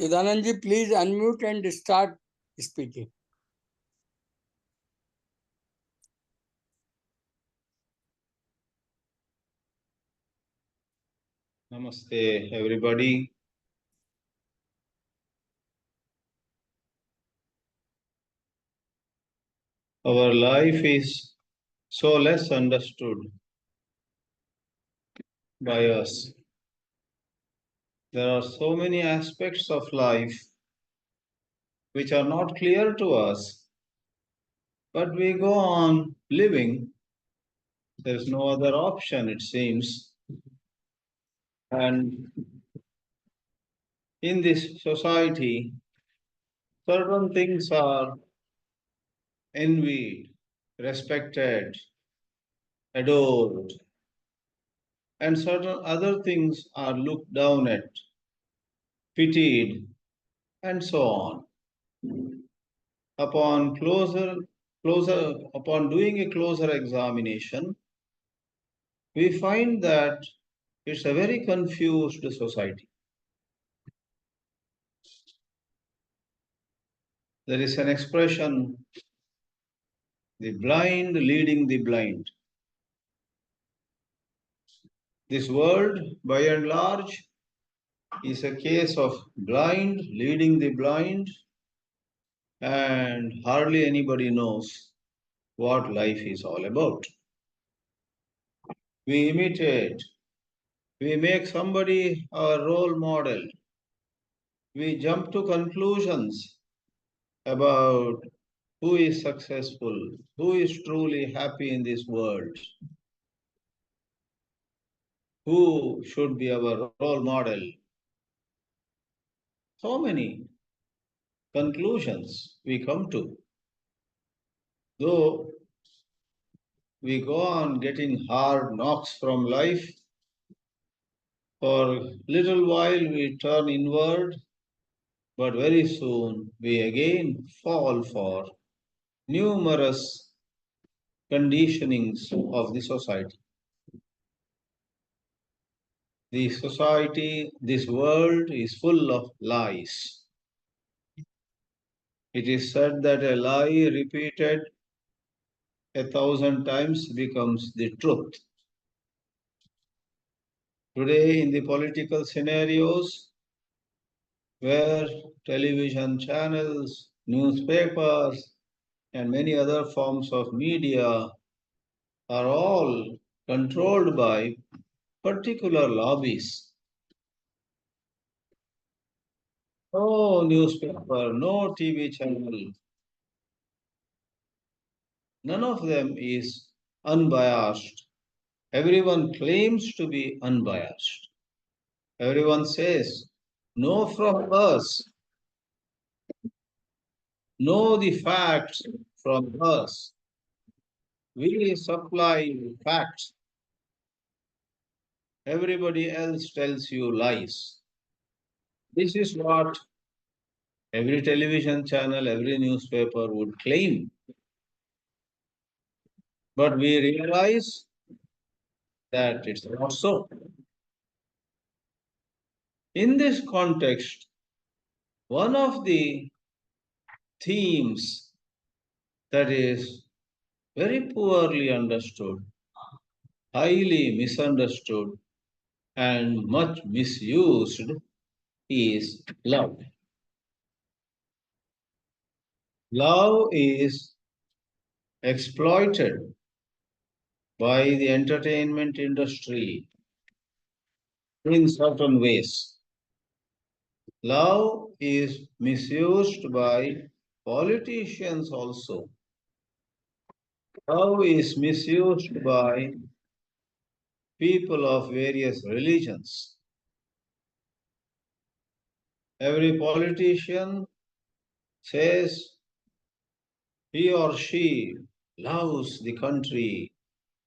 Chidanandji, please unmute and start speaking. Namaste, everybody. Our life is so less understood by us. There are so many aspects of life which are not clear to us, but we go on living. There's no other option, it seems. And in this society, certain things are envied, respected, adored, and certain other things are looked down at, pitied, and so on. Upon doing a closer examination, we find that it's a very confused society. There is an expression, the blind leading the blind. This world, by and large, is a case of blind leading the blind, and hardly anybody knows what life is all about. We imitate, we make somebody our role model, we jump to conclusions about who is successful, who is truly happy in this world, who should be our role model. So many conclusions we come to. Though we go on getting hard knocks from life, for a little while we turn inward, but very soon we again fall for numerous conditionings of the society. The society, this world is full of lies. It is said that a lie repeated 1,000 times becomes the truth. Today, in the political scenarios where television channels, newspapers, and many other forms of media are all controlled by particular lobbies. No newspaper, no TV channel, none of them is unbiased. Everyone claims to be unbiased. Everyone says, know from us, know the facts from us. We supply facts. Everybody else tells you lies. This is what every television channel, every newspaper would claim. But we realize that it's not so. In this context, one of the themes that is very poorly understood, highly misunderstood, and much misused is love. Love is exploited by the entertainment industry in certain ways. Love is misused by politicians also. Love is misused by people of various religions. Every politician says he or she loves the country,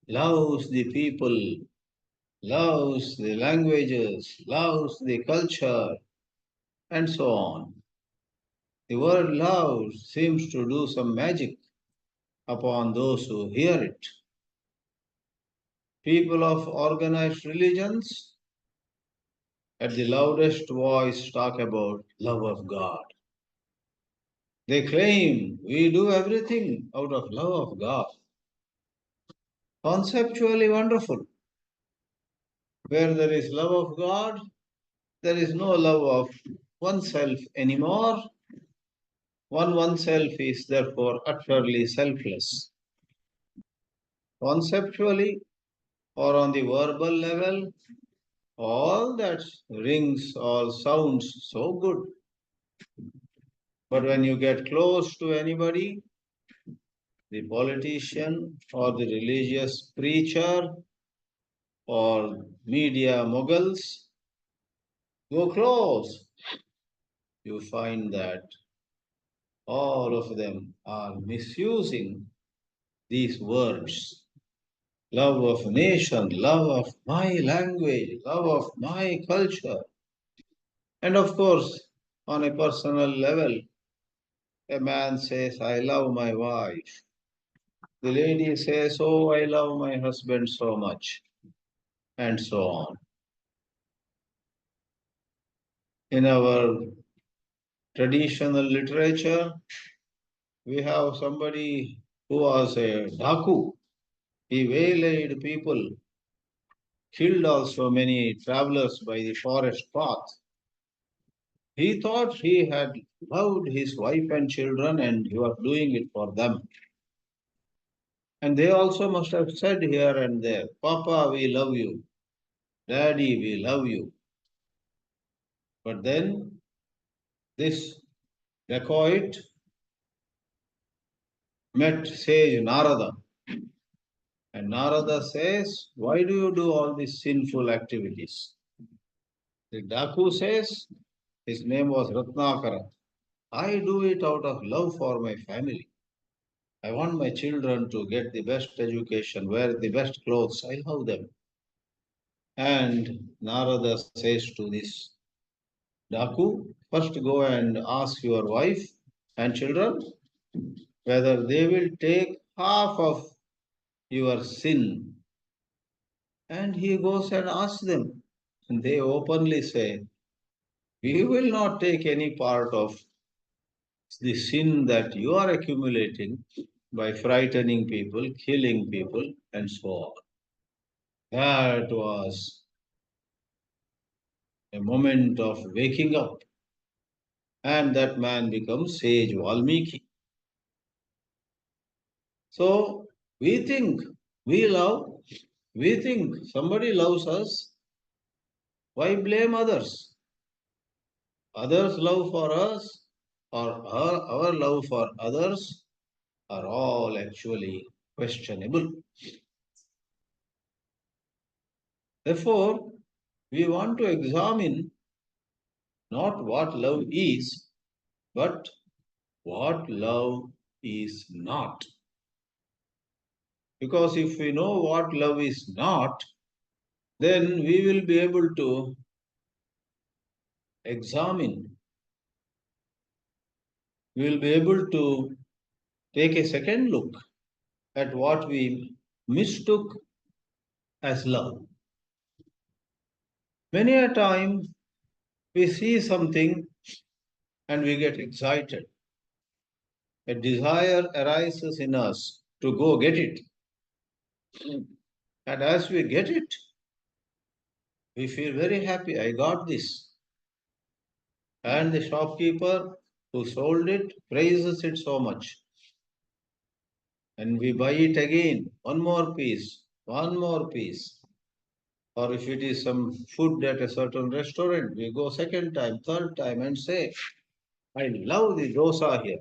loves the people, loves the languages, loves the culture, and so on. The word love seems to do some magic upon those who hear it. People of organized religions at the loudest voice talk about love of God. They claim we do everything out of love of God. Conceptually wonderful. Where there is love of God, there is no love of oneself anymore. Oneself is therefore utterly selfless. Conceptually or on the verbal level, all that rings or sounds so good. But when you get close to anybody, the politician or the religious preacher or media moguls, go close, you find that all of them are misusing these words. Love of nation, love of my language, love of my culture. And of course, on a personal level, a man says, I love my wife. The lady says, oh, I love my husband so much, and so on. In our traditional literature, we have somebody who was a Dhaku. He waylaid people, killed also many travelers by the forest path. He thought he had loved his wife and children and he was doing it for them. And they also must have said here and there, Papa, we love you. Daddy, we love you. But then this dacoit met sage Narada. And Narada says, why do you do all these sinful activities? The Daku says, his name was Ratnakara. I do it out of love for my family. I want my children to get the best education, wear the best clothes. I love them. And Narada says to this Daku, first go and ask your wife and children whether they will take half of your sin. And he goes and asks them. And they openly say, we will not take any part of the sin that you are accumulating by frightening people, killing people, and so on. That was a moment of waking up. And that man becomes sage Valmiki. So we think we love, we think somebody loves us. Why blame others? Others' love for us or our love for others are all actually questionable. Therefore, we want to examine not what love is, but what love is not. Because if we know what love is not, then we will be able to examine, we will be able to take a second look at what we mistook as love. Many a time we see something and we get excited. A desire arises in us to go get it. And as we get it, we feel very happy. I got this. And the shopkeeper who sold it praises it so much. And we buy it again, one more piece, one more piece. Or if it is some food at a certain restaurant, we go second time, third time and say, I love the dosa here.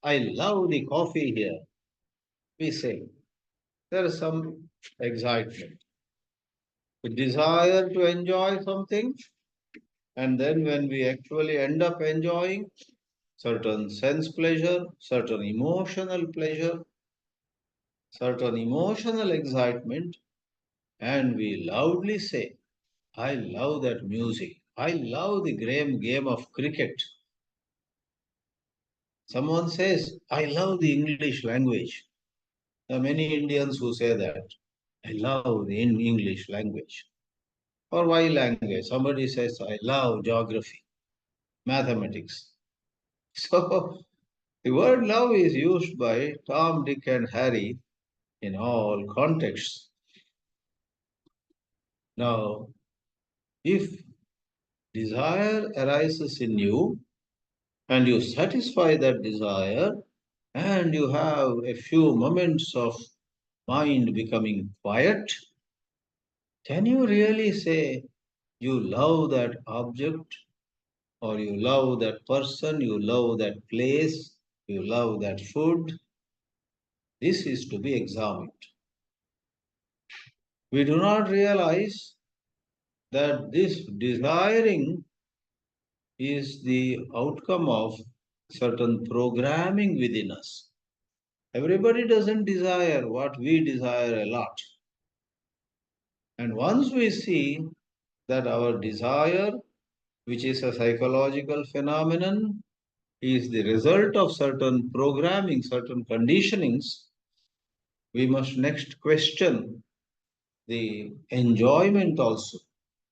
I love the coffee here. We say, there is some excitement, a desire to enjoy something. And then when we actually end up enjoying certain sense pleasure, certain emotional pleasure, certain emotional excitement, and we loudly say, I love that music. I love the game of cricket. Someone says, I love the English language. There are many Indians who say that. I love the English language. Or why language? Somebody says, I love geography, mathematics. So the word love is used by Tom, Dick, and Harry in all contexts. Now, if desire arises in you and you satisfy that desire and you have a few moments of mind becoming quiet, can you really say you love that object or you love that person, you love that place, you love that food? This is to be examined. We do not realize that this desiring is the outcome of certain programming within us. Everybody doesn't desire what we desire a lot. And once we see that our desire, which is a psychological phenomenon, is the result of certain programming, certain conditionings, we must next question the enjoyment also.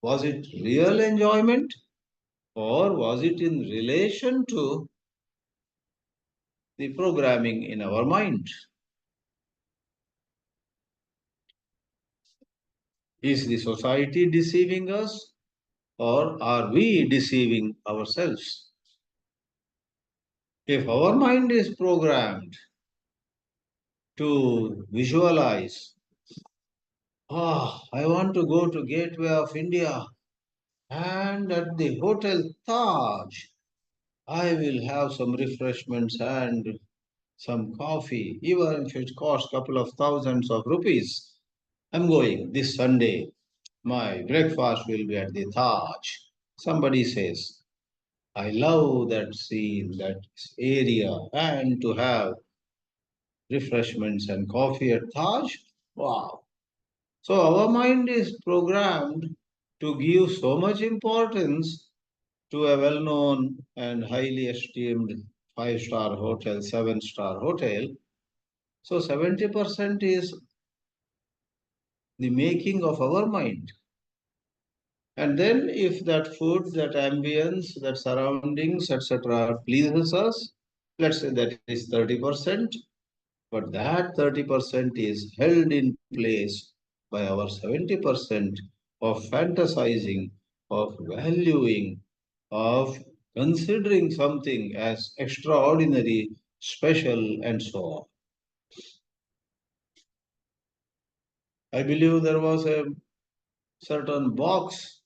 Was it real enjoyment or was it in relation to the programming in our mind? Is the society deceiving us or are we deceiving ourselves? If our mind is programmed to visualize, I want to go to Gateway of India and at the Hotel Taj, I will have some refreshments and some coffee, even if it costs a couple of thousands of rupees. I'm going this Sunday. My breakfast will be at the Taj. Somebody says, I love that scene, that area, and to have refreshments and coffee at Taj. Wow. So our mind is programmed to give so much importance to a well known and highly esteemed five-star hotel, seven-star hotel. So 70% is the making of our mind. And then if that food, that ambience, that surroundings, etc. pleases us, let's say that is 30%, but that 30% is held in place by our 70% of fantasizing, of valuing, of considering something as extraordinary, special, and so on. I believe there was a certain box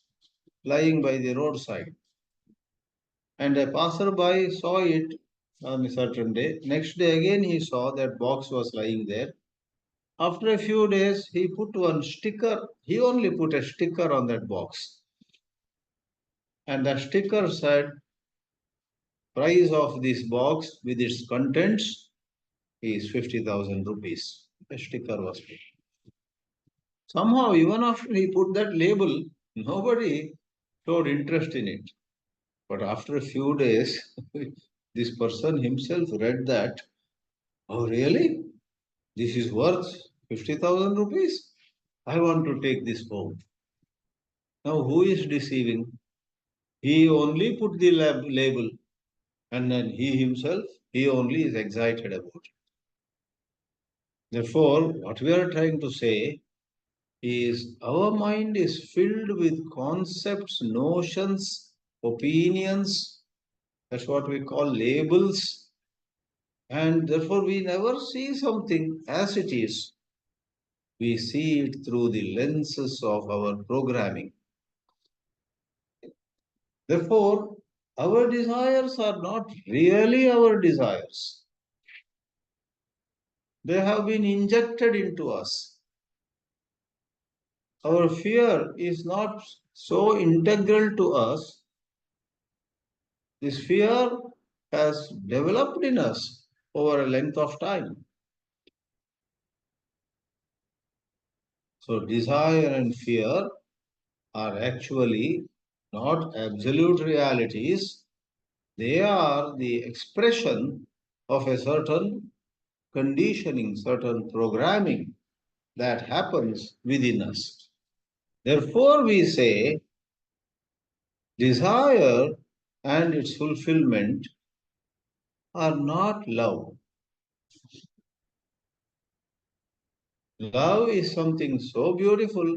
lying by the roadside, and a passerby saw it on a certain day. Next day again he saw that box was lying there. After a few days, he put one sticker. He only put a sticker on that box. And the sticker said, price of this box with its contents is 50,000 rupees. The sticker was put. Somehow, even after he put that label, nobody showed interest in it. But after a few days, this person himself read that, oh, really? This is worth 50,000 rupees? I want to take this home. Now, who is deceiving? He only put the label and then he himself, he only is excited about it. Therefore, what we are trying to say is our mind is filled with concepts, notions, opinions. That's what we call labels. And therefore, we never see something as it is. We see it through the lenses of our programming. Therefore, our desires are not really our desires. They have been injected into us. Our fear is not so integral to us. This fear has developed in us over a length of time. So, desire and fear are actually not absolute realities, they are the expression of a certain conditioning, certain programming that happens within us. Therefore, we say desire and its fulfillment are not love. Love is something so beautiful,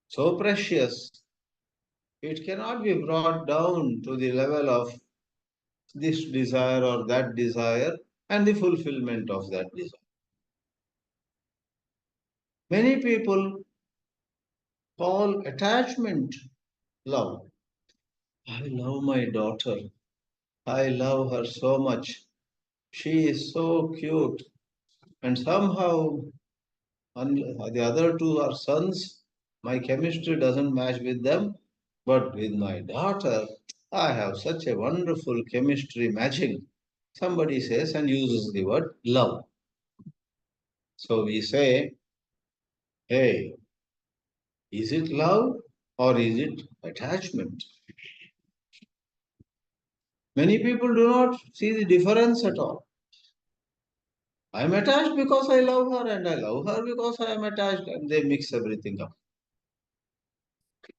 so precious, it cannot be brought down to the level of this desire or that desire and the fulfillment of that desire. Many people call attachment love. I love my daughter. I love her so much. She is so cute. And somehow, the other two are sons. My chemistry doesn't match with them. But with my daughter, I have such a wonderful chemistry matching. Somebody says and uses the word love. So we say, hey, is it love or is it attachment? Many people do not see the difference at all. I am attached because I love her, and I love her because I am attached, and they mix everything up.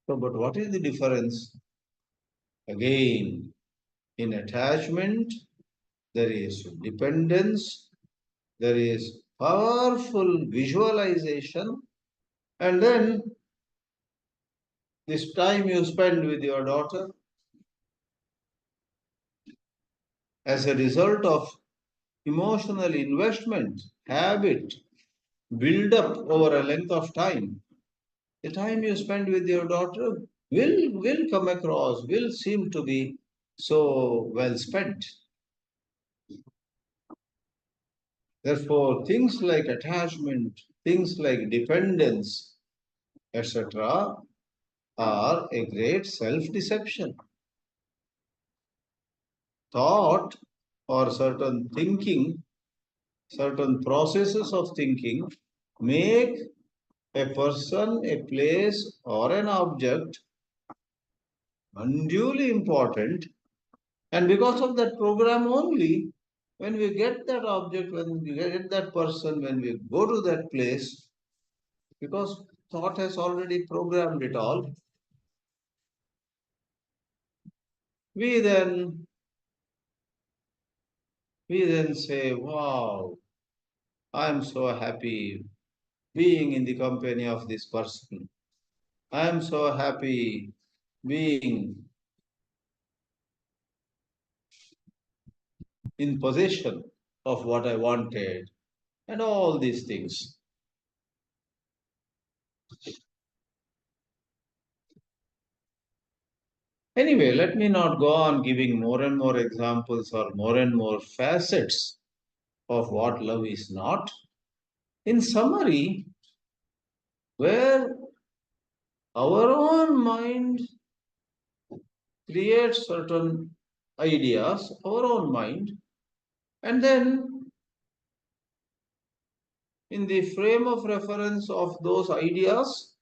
So, but what is the difference? Again, in attachment, there is dependence, there is powerful visualization, and then this time you spend with your daughter as a result of emotional investment, habit, build up over a length of time. The time you spend with your daughter will come across, will seem to be so well spent. Therefore, things like attachment, things like dependence, etc., are a great self-deception. Thought or certain thinking, certain processes of thinking make a person, a place, or an object unduly important. And because of that program only, when we get that object, when we get that person, when we go to that place, because thought has already programmed it all, we then say, wow, I am so happy being in the company of this person. I am so happy being in possession of what I wanted, and all these things. Anyway, let me not go on giving more and more examples or more and more facets of what love is not. In summary, where our own mind creates certain ideas, our own mind, and then in the frame of reference of those ideas,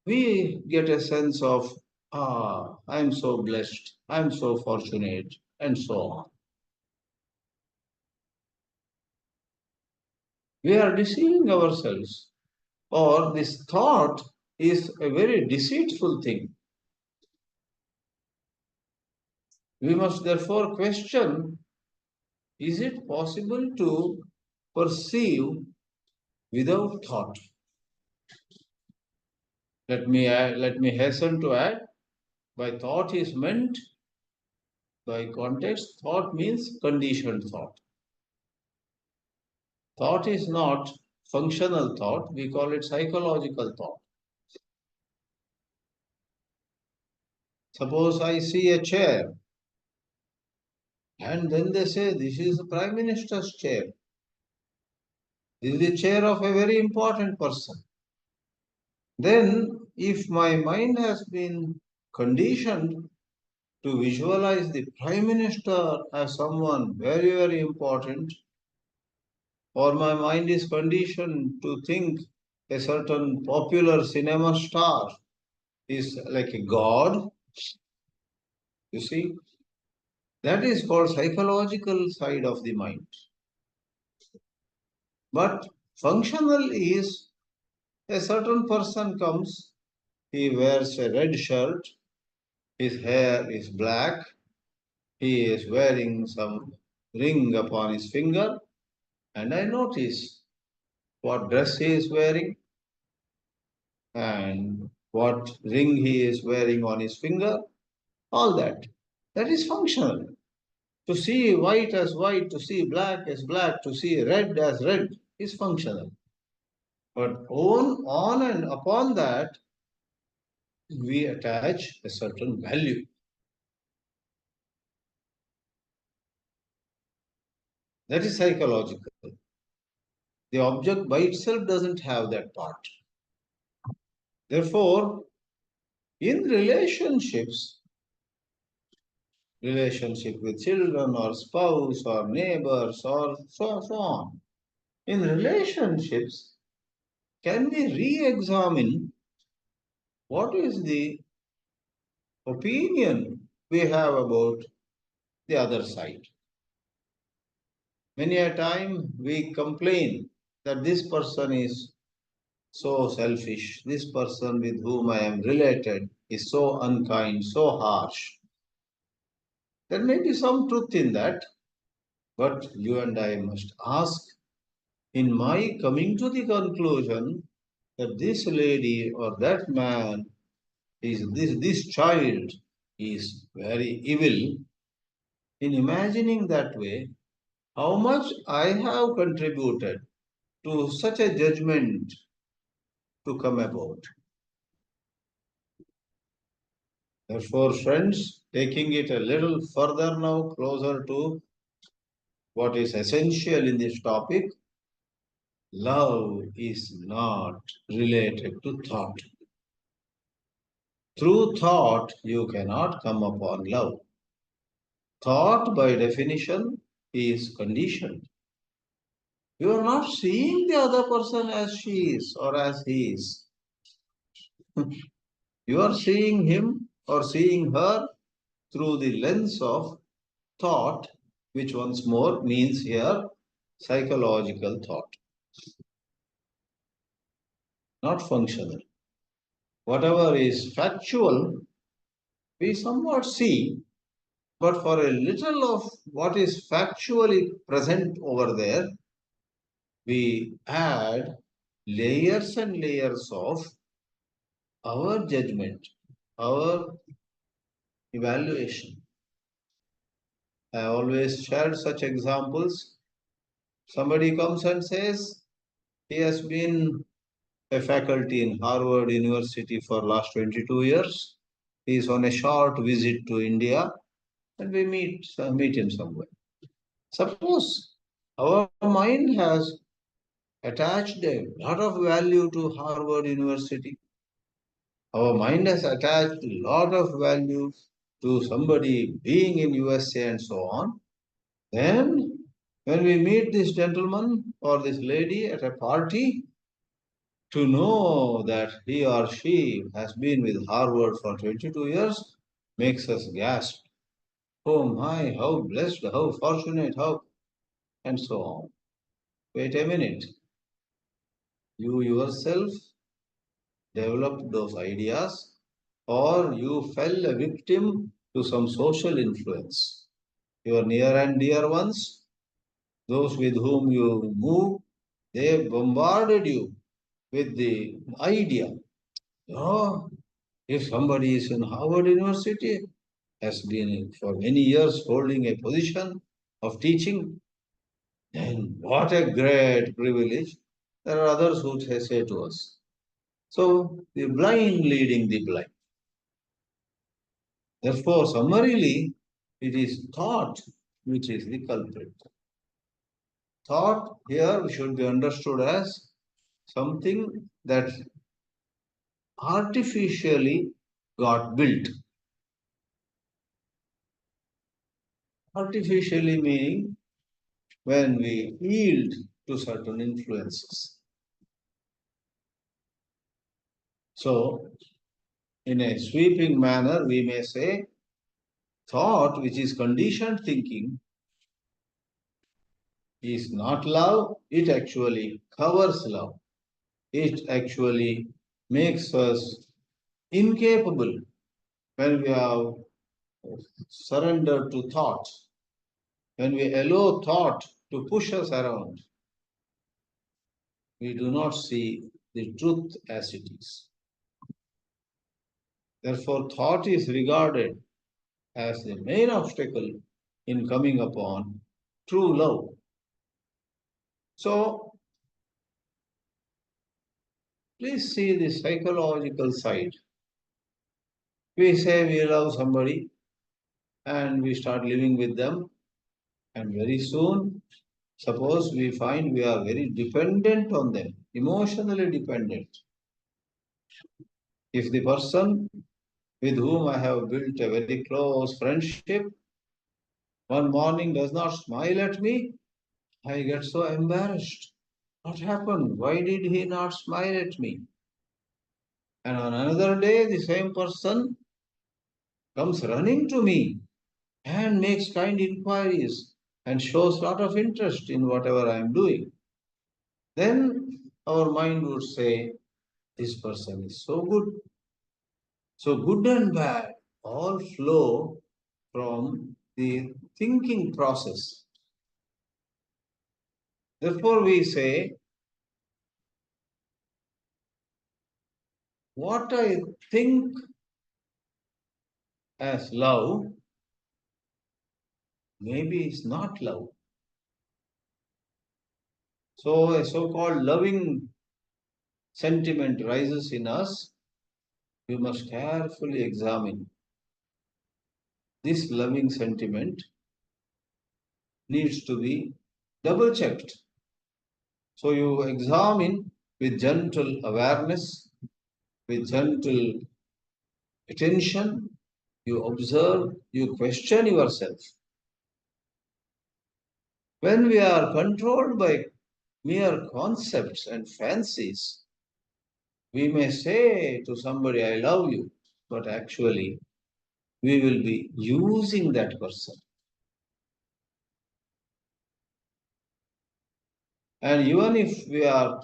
we get a sense of, I'm so blessed, I'm so fortunate, and so on. We are deceiving ourselves, or this thought is a very deceitful thing. We must therefore question, is it possible to perceive without thought? Let me hasten to add, by thought is meant, by context, thought means conditioned thought. Thought is not functional thought, we call it psychological thought. Suppose I see a chair, and then they say, this is the Prime Minister's chair. This is the chair of a very important person. Then, if my mind has been conditioned to visualize the Prime Minister as someone very, very important, or my mind is conditioned to think a certain popular cinema star is like a god, you see, that is called psychological side of the mind. But functional is A certain person comes, he wears a red shirt, his hair is black, he is wearing some ring upon his finger, and I notice what dress he is wearing and what ring he is wearing on his finger, all that. That is functional. To see white as white, to see black as black, to see red as red is functional. But on and upon that, we attach a certain value. That is psychological. The object by itself doesn't have that part. Therefore, in relationship with children or spouse or neighbors or so on, in relationships, can we re-examine what is the opinion we have about the other side? Many a time we complain that this person is so selfish, this person with whom I am related is so unkind, so harsh. There may be some truth in that, but you and I must ask, in my coming to the conclusion that this lady or that man is this child is very evil, in imagining that way, how much I have contributed to such a judgment to come about. Therefore, friends, taking it a little further now, closer to what is essential in this topic, love is not related to thought. Through thought, you cannot come upon love. Thought, by definition, is conditioned. You are not seeing the other person as she is or as he is. You are seeing him or seeing her through the lens of thought, which once more means here psychological thought, not functional. Whatever is factual, we somewhat see, but for a little of what is factually present over there, we add layers and layers of our judgment, our evaluation. I always shared such examples. Somebody comes and says he has been a faculty in Harvard University for last 22 years. He is on a short visit to India and we meet him somewhere. Suppose our mind has attached a lot of value to Harvard University. Our mind has attached a lot of value to somebody being in USA and so on. Then when we meet this gentleman or this lady at a party, to know that he or she has been with Harvard for 22 years makes us gasp. Oh my, how blessed, how fortunate, how, and so on. Wait a minute. You yourself developed those ideas, or you fell a victim to some social influence. Your near and dear ones, those with whom you move, they bombarded you with the idea. Oh, if somebody is in Harvard University, has been for many years holding a position of teaching, then what a great privilege. There are others who say to us. So the blind leading the blind. Therefore, summarily, it is thought which is the culprit. Thought here should be understood as something that artificially got built. Artificially meaning when we yield to certain influences. So, in a sweeping manner, we may say thought, which is conditioned thinking, is not love, it actually covers love. it actually makes us incapable when we have surrendered to thought, when we allow thought to push us around. We do not see the truth as it is. Therefore, thought is regarded as the main obstacle in coming upon true love. So, please see the psychological side. We say we love somebody and we start living with them, and very soon, suppose we find we are very dependent on them, emotionally dependent. If the person with whom I have built a very close friendship one morning does not smile at me, I get so embarrassed. What happened? Why did he not smile at me? And on another day, the same person comes running to me and makes kind inquiries and shows a lot of interest in whatever I am doing. Then our mind would say, this person is so good. So good and bad all flow from the thinking process. Therefore, we say, what I think as love maybe is not love. So a so-called loving sentiment rises in us. We must carefully examine this loving sentiment needs to be double checked. So you examine with gentle awareness, with gentle attention, you observe, you question yourself. When we are controlled by mere concepts and fancies, we may say to somebody, I love you, but actually we will be using that person. And even if we are,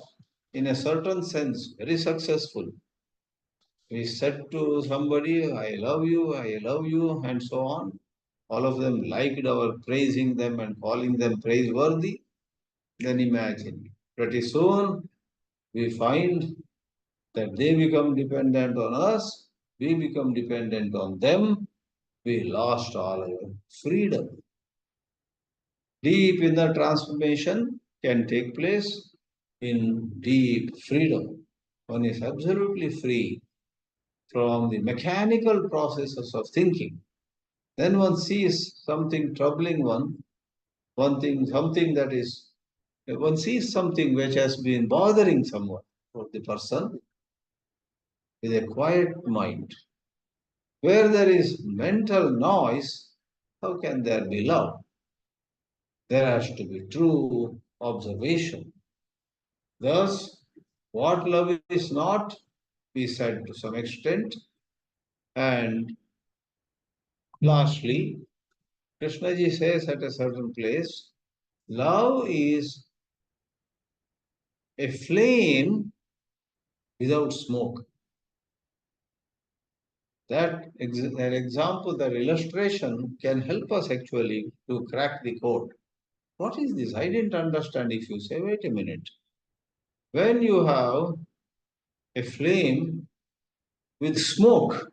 in a certain sense, very successful, we said to somebody, I love you, and so on. All of them liked our praising them and calling them praiseworthy. Then imagine, pretty soon we find that they become dependent on us, we become dependent on them, we lost all our freedom. Deep inner transformation can take place in deep freedom. One is absolutely free from the mechanical processes of thinking. Then one sees something troubling something that is, one sees something which has been bothering someone or the person with a quiet mind. Where there is mental noise, how can there be love? There has to be true observation. Thus, what love is not, we said to some extent. And lastly, Krishnaji says at a certain place, love is a flame without smoke. That example, that illustration can help us actually to crack the code. What is this? I didn't understand. If you say, wait a minute. When you have a flame with smoke,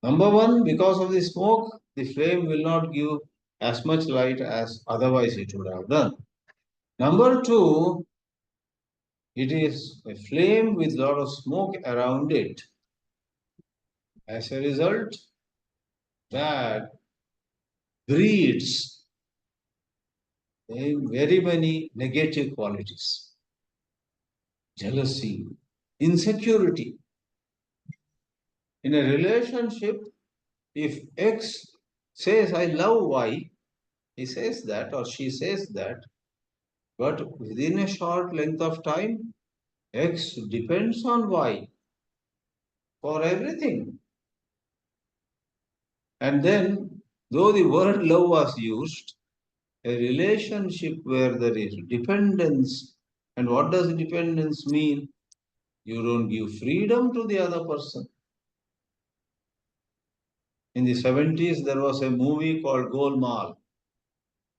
number one, because of the smoke, the flame will not give as much light as otherwise it would have done. Number two, it is a flame with a lot of smoke around it. As a result, that breeds very many negative qualities. Jealousy, insecurity. In a relationship, if X says, I love Y, he says that or she says that, but within a short length of time, X depends on Y for everything. And then, though the word love was used, a relationship where there is dependence And what does dependence mean? You don't give freedom to the other person. In the 70s, there was a movie called Golmaal,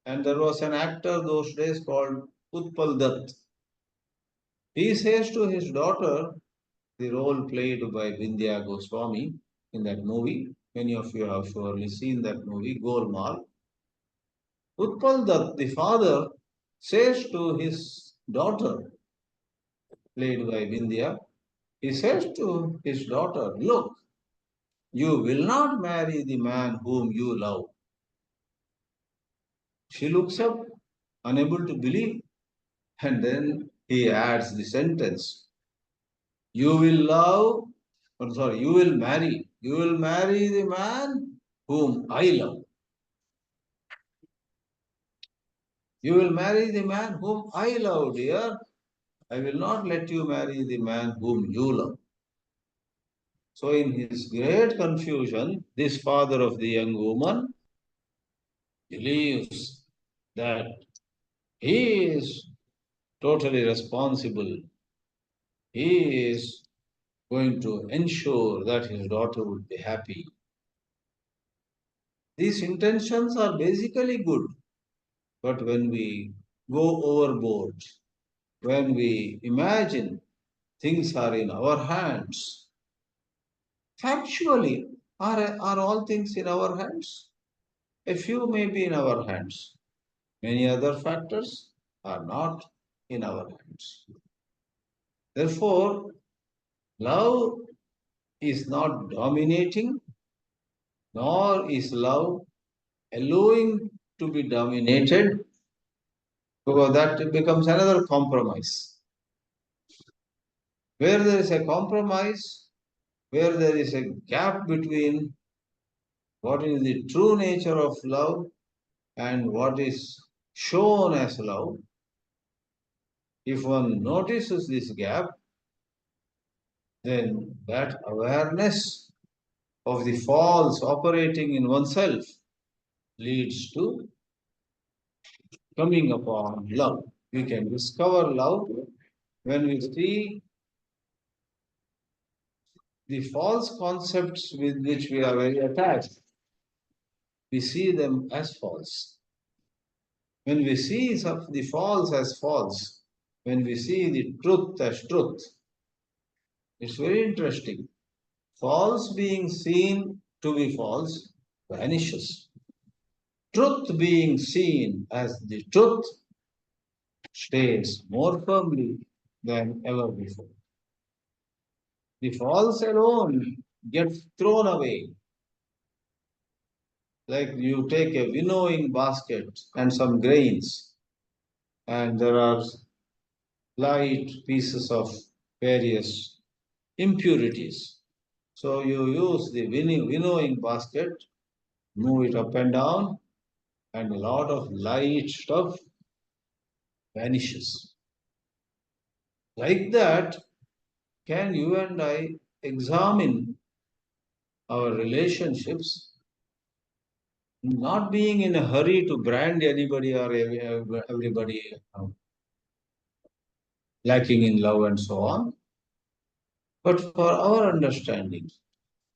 and there was an actor those days called Utpal Dutt. He says to his daughter, the role played by Vindhya Goswami in that movie, many of you have surely seen that movie, Golmaal. Utpal Dutt, the father, says to his daughter, played by Vindhya, he says to his daughter, look, you will not marry the man whom you love. She looks up, unable to believe, and then he adds the sentence, you will love, you will marry the man whom I love. You will marry the man whom I love, dear. I will not let you marry the man whom you love. So, in his great confusion, this father of the young woman believes that he is totally responsible. He is going to ensure that his daughter would be happy. These intentions are basically good, but when we go overboard, when we imagine things are in our hands, factually, are all things in our hands? A few may be in our hands. Many other factors are not in our hands. Therefore, love is not dominating, nor is love allowing to be dominated, because that becomes another compromise. Where there is a compromise, where there is a gap between what is the true nature of love and what is shown as love, if one notices this gap, then that awareness of the false operating in oneself leads to coming upon love. We can discover love when we see the false concepts with which we are very attached. We see them as false. When we see the false as false, when we see the truth as truth, it's very interesting. False being seen to be false vanishes. Truth being seen as the truth stays more firmly than ever before. The false alone gets thrown away. Like you take a winnowing basket and some grains, and there are light pieces of various impurities. So you use the winnowing basket, move it up and down, and a lot of light stuff vanishes. Like that, can you and I examine our relationships, not being in a hurry to brand anybody or everybody lacking in love and so on, but for our understanding,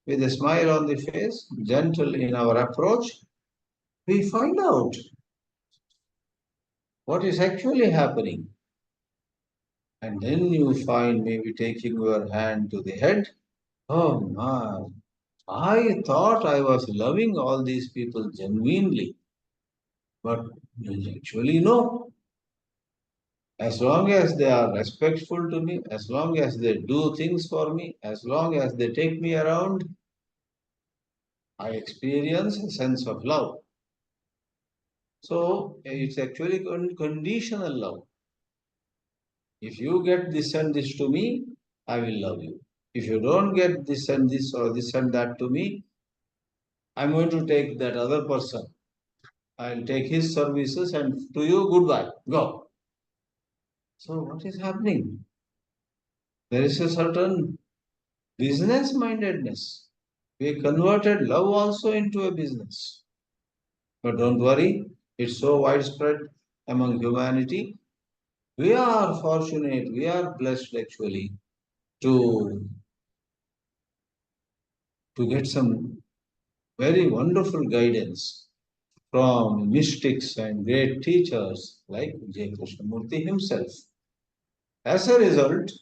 with a smile on the face, gentle in our approach, we find out what is actually happening. And then you find maybe taking your hand to the head. Oh man, I thought I was loving all these people genuinely, but actually no. As long as they are respectful to me, as long as they do things for me, as long as they take me around, I experience a sense of love. So it's actually conditional love. If you get this and this to me, I will love you. If you don't get this and this or this and that to me, I'm going to take that other person. I'll take his services and to you, goodbye. Go. So what is happening? There is a certain business mindedness. We converted love also into a business. But don't worry, it's so widespread among humanity. We are fortunate, we are blessed actually to, to get some very wonderful guidance from mystics and great teachers like J. Krishnamurti himself. As a result,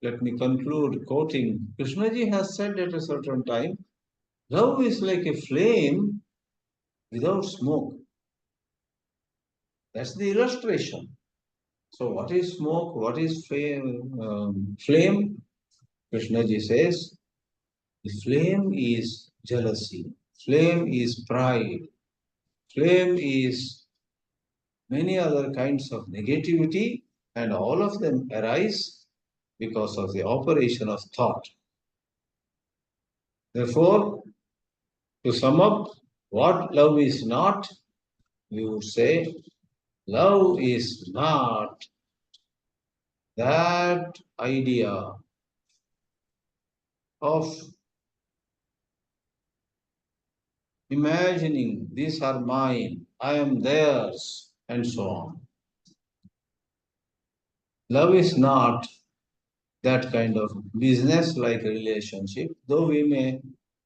let me conclude quoting Krishnaji has said at a certain time, love is like a flame without smoke. That's the illustration. So, what is smoke? What is flame? Flame? Krishnaji says, the flame is jealousy, flame is pride, flame is many other kinds of negativity, and all of them arise because of the operation of thought. Therefore, to sum up, what love is not, we would say, love is not that idea of imagining these are mine, I am theirs, and so on. Love is not that kind of business like relationship, though we may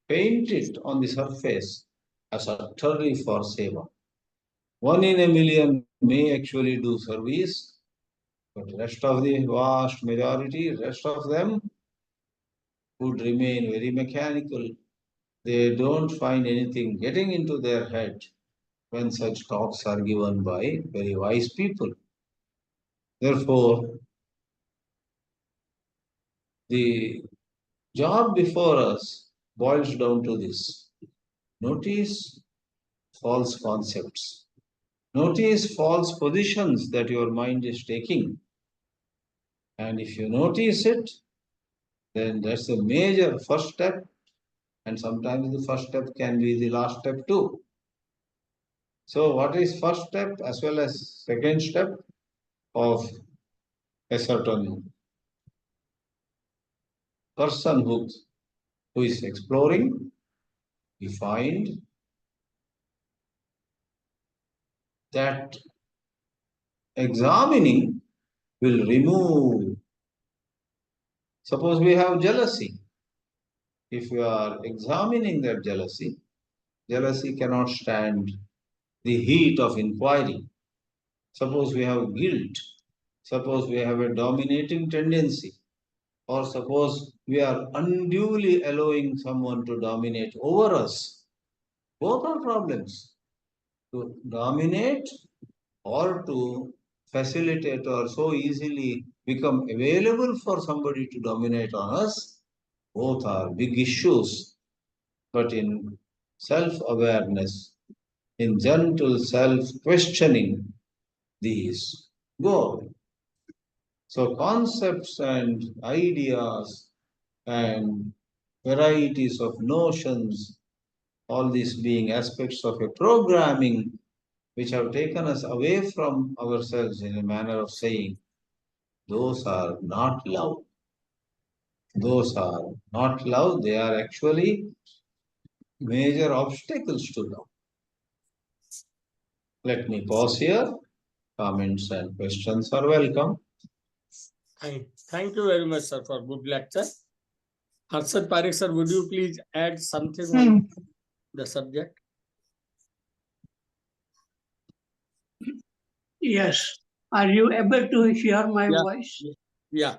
paint it on the surface as utterly for seva. One in a million may actually do service, but rest of the vast majority, rest of them would remain very mechanical. They don't find anything getting into their head when such talks are given by very wise people. Therefore, the job before us boils down to this. Notice false concepts. Notice false positions that your mind is taking. And if you notice it, then that's a major first step. And sometimes the first step can be the last step too. So, what is first step as well as second step of a certain person who is exploring? We find that examining will remove. Suppose we have jealousy. If we are examining that jealousy, jealousy cannot stand the heat of inquiry. Suppose we have guilt. Suppose we have a dominating tendency. Or suppose we are unduly allowing someone to dominate over us. Both are problems. To dominate or to facilitate or so easily become available for somebody to dominate on us, both are big issues. But in self-awareness, in gentle self-questioning, these go away. So concepts and ideas and varieties of notions, all these being aspects of a programming which have taken us away from ourselves in a manner of saying, those are not love. Those are not love, they are actually major obstacles to love. Let me pause here. Comments and questions are welcome. Thank you very much, sir, for good lecture. Harshad Parekh, sir, would you please add something on the subject? Yes. Are you able to hear my voice? Yeah.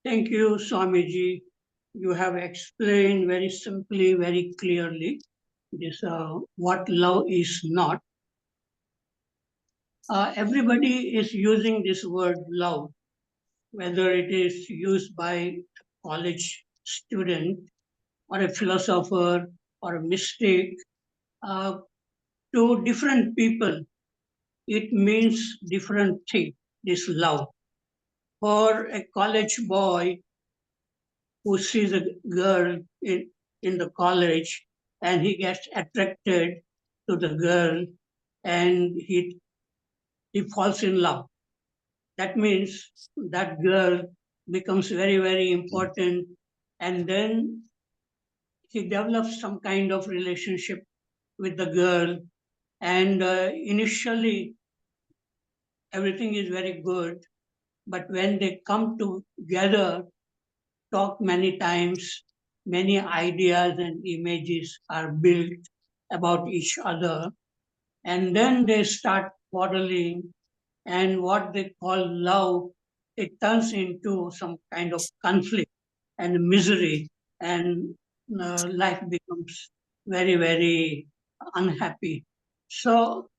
Thank you, Swamiji. You have explained very simply, very clearly this what love is not. Everybody is using this word love, whether it is used by a college student or a philosopher or a mystic. To different people, it means different thing, this love. For a college boy who sees a girl in the college and he gets attracted to the girl and he falls in love. That means that girl becomes very, very important, and then he develops some kind of relationship with the girl. And initially, everything is very good, but when they come together, talk many times, many ideas and images are built about each other, and then they start quarreling, and what they call love, it turns into some kind of conflict and misery, and life becomes very, very unhappy. So,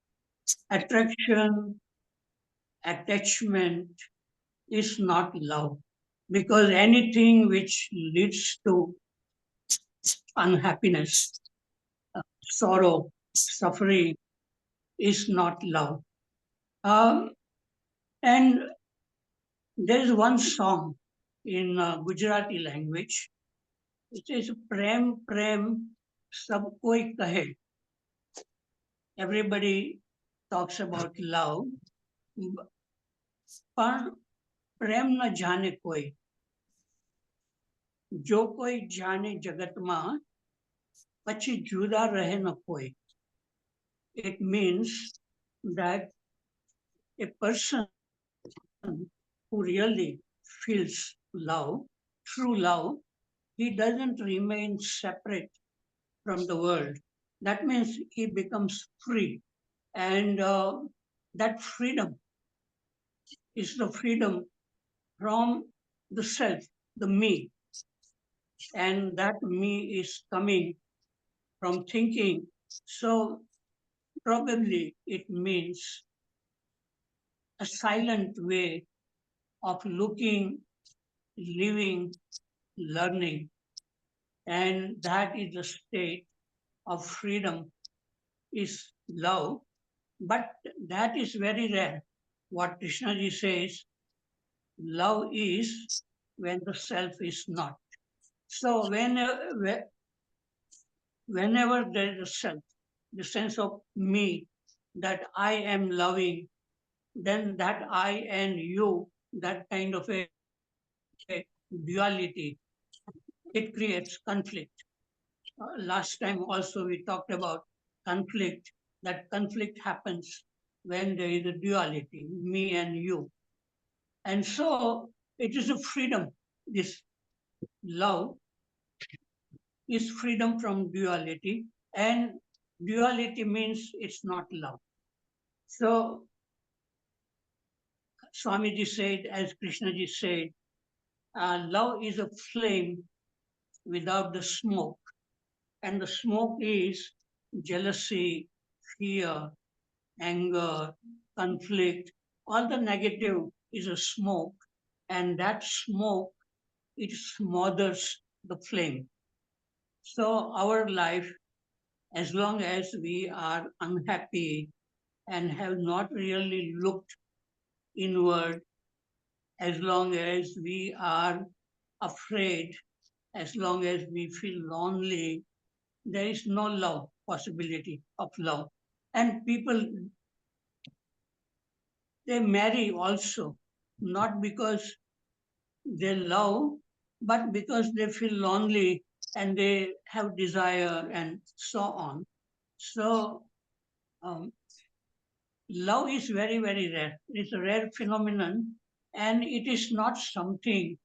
attraction, attachment is not love, because anything which leads to unhappiness, sorrow, suffering is not love. Um, and there is one song in Gujarati language. It says, Prem, Prem, sab koi kahe. Everybody talks about love, પણ પ્રેમ ન જાને કોઈ. જો કોઈ જાને જગતમાં, પછી જુદા રહે ન કોઈ. It means that a person who really feels love, true love, he doesn't remain separate from the world. That means he becomes free. And that freedom is the freedom from the self, the me. And that me is coming from thinking. So probably it means a silent way of looking, living, learning. And that is the state of freedom, is love. But that is very rare. What Krishnaji says, love is when the self is not. So whenever there is a self, the sense of me, that I am loving, then that I and you, that kind of a duality, it creates conflict. Last time also we talked about conflict. That conflict happens when there is a duality, me and you. And so it is a freedom. This love is freedom from duality, and duality means it's not love. So Swamiji said, as Krishnaji said, love is a flame without the smoke. And the smoke is jealousy, fear, anger, conflict. All the negative is a smoke, and that smoke, it smothers the flame. So our life, as long as we are unhappy and have not really looked inward, as long as we are afraid, as long as we feel lonely, there is no love, possibility of love. And people, they marry also, not because they love, but because they feel lonely and they have desire and so on. So love is very, very rare. It's a rare phenomenon, and it is not something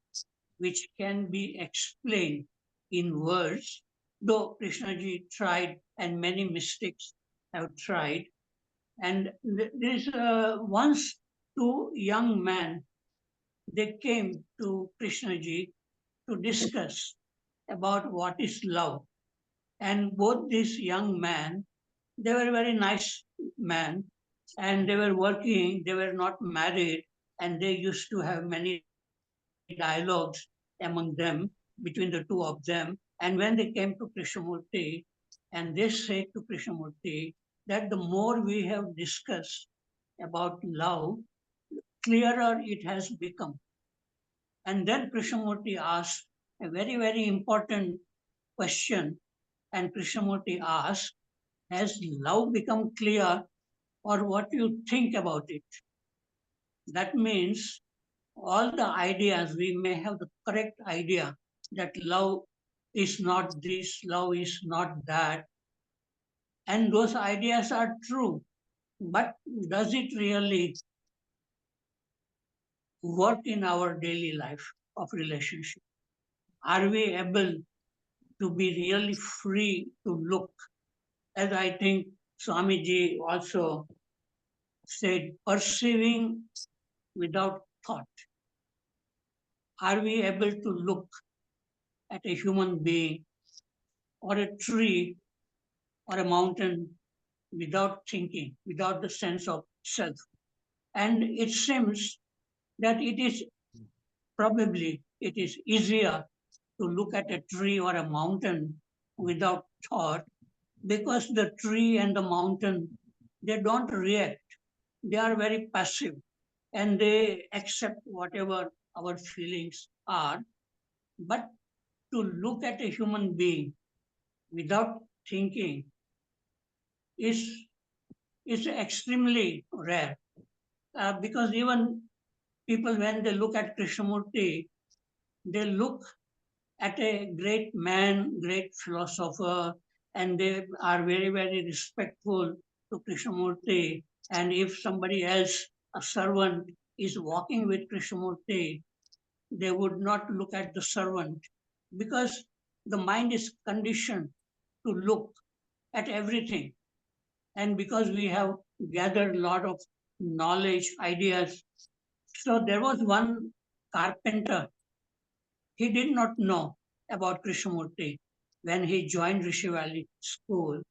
which can be explained in words, though Krishnaji tried and many mystics have tried. And there is once two young men, they came to Krishnaji to discuss about what is love. And both these young men, they were very nice men, and they were working, they were not married, and they used to have many dialogues among them, between the two of them. And when they came to Krishnamurti, and they said to Krishnamurti that the more we have discussed about love, clearer it has become. And then Krishnamurti asked a very, very important question. And Krishnamurti asked, has love become clear, or what do you think about it? That means all the ideas, we may have the correct idea that love is not this, love is not that. And those ideas are true. But does it really work in our daily life of relationship? Are we able to be really free to look? As I think Swamiji also said, perceiving without thought. Are we able to look at a human being or a tree or a mountain without thinking, without the sense of self? And it seems that it is easier to look at a tree or a mountain without thought, because the tree and the mountain, they don't react. They are very passive and they accept whatever our feelings are. But to look at a human being without thinking is, is extremely rare. Because even people, when they look at Krishnamurti, they look at a great man, great philosopher, and they are very, very respectful to Krishnamurti. And if somebody else, a servant, is walking with Krishnamurti, they would not look at the servant, because the mind is conditioned to look at everything. And because we have gathered a lot of knowledge, ideas. So there was one carpenter. He did not know about Krishnamurti when he joined Rishi Valley School.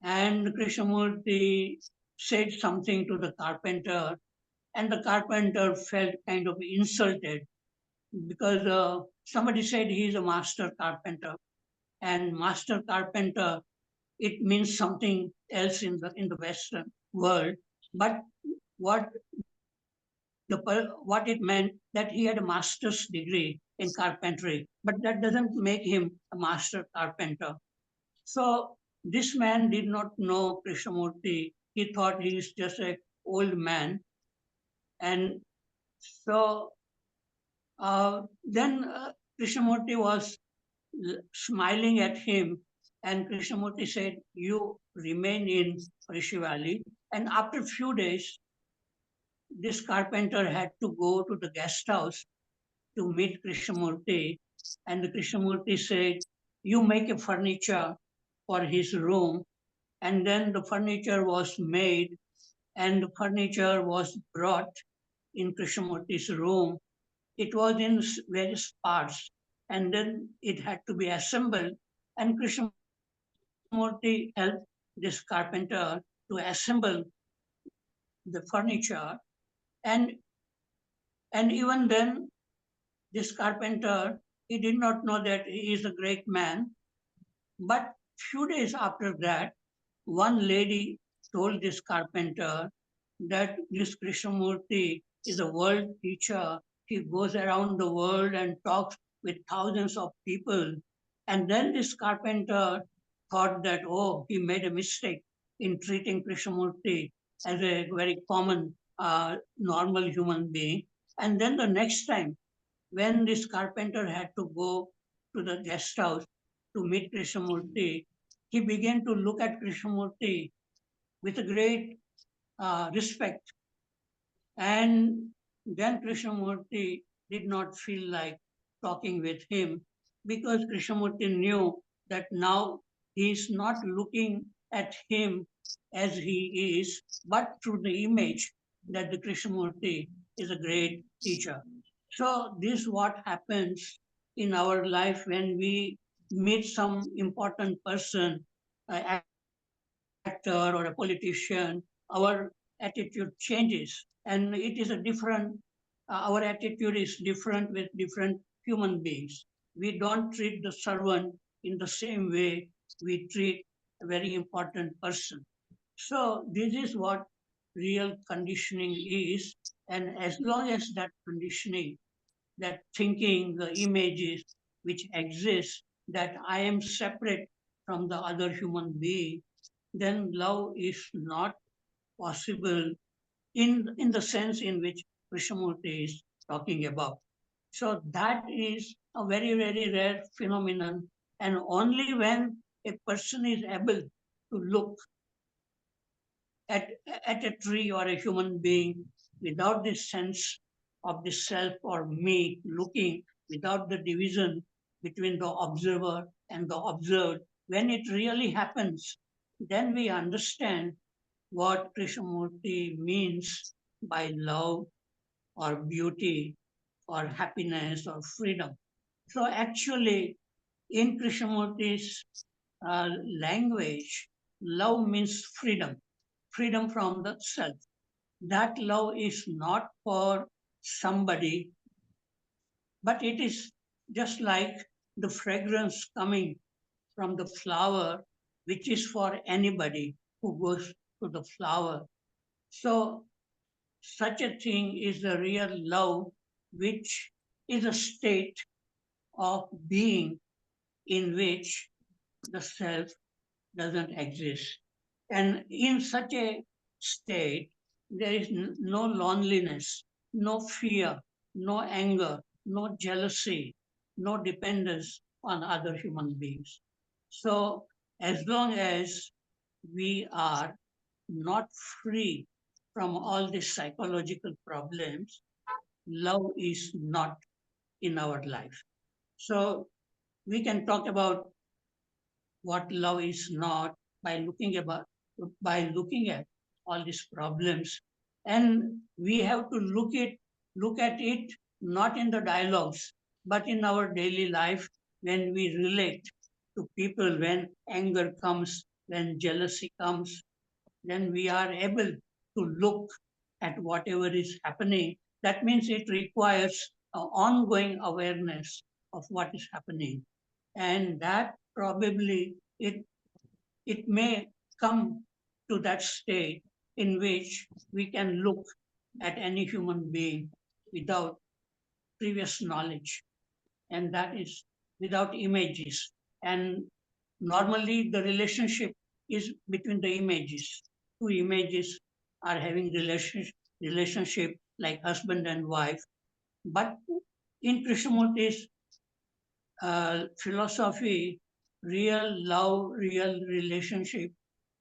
And Krishnamurti said something to the carpenter, and the carpenter felt kind of insulted, because somebody said he is a master carpenter, and master carpenter, it means something else in the Western world. But what what it meant, that he had a master's degree in carpentry, but that doesn't make him a master carpenter. So this man did not know Krishnamurti. He thought he is just an old man. And so then Krishnamurti was smiling at him, and Krishnamurti said, "You remain in Rishi Valley." And after a few days, this carpenter had to go to the guest house to meet Krishnamurti. And the Krishnamurti said, "You make a furniture for his room." And then the furniture was made, and the furniture was brought in Krishnamurti's room. It was in various parts, and then it had to be assembled. And Krishnamurti helped this carpenter to assemble the furniture. And, and even then, this carpenter, he did not know that he is a great man. But few days after that, one lady told this carpenter that this Krishnamurti is a world teacher. He goes around the world and talks with thousands of people. And then this carpenter thought that, oh, he made a mistake in treating Krishnamurti as a very common, normal human being. And then the next time, when this carpenter had to go to the guest house to meet Krishnamurti, he began to look at Krishnamurti with a great respect. And then Krishnamurti did not feel like talking with him, because Krishnamurti knew that now he is not looking at him as he is, but through the image that the Krishnamurti is a great teacher. So this is what happens in our life when we meet some important person, actor or a politician. Our attitude changes, and it is a different. Our attitude is different with different human beings. We don't treat the servant in the same way we treat a very important person. So this is what real conditioning is, and as long as that conditioning, that thinking, the images which exist, that I am separate from the other human being, then love is not possible in the sense in which Krishnamurti is talking about. So that is a very, very rare phenomenon. And only when a person is able to look at, at a tree or a human being without this sense of the self or me looking without the division between the observer and the observed, when it really happens, then we understand what Krishnamurti means by love or beauty or happiness or freedom. So actually, in Krishnamurti's language, love means freedom, freedom from the self. That love is not for somebody, but it is just like the fragrance coming from the flower, which is for anybody who goes to the flower. So, such a thing is the real love, which is a state of being in which the self doesn't exist. And in such a state, there is no loneliness, no fear, no anger, no jealousy, no dependence on other human beings. So, as long as we are not free from all these psychological problems, love is not in our life. So, we can talk about what love is not by looking at all these problems, and we have to look at it not in the dialogues but in our daily life, when we relate to people, when anger comes, when jealousy comes, then we are able to look at whatever is happening. That means it requires an ongoing awareness of what is happening, and that probably it may come to that state in which we can look at any human being without previous knowledge, and that is without images. And normally, the relationship is between the images. Two images are having relationship like husband and wife. But in Krishnamurti's philosophy, real love, real relationship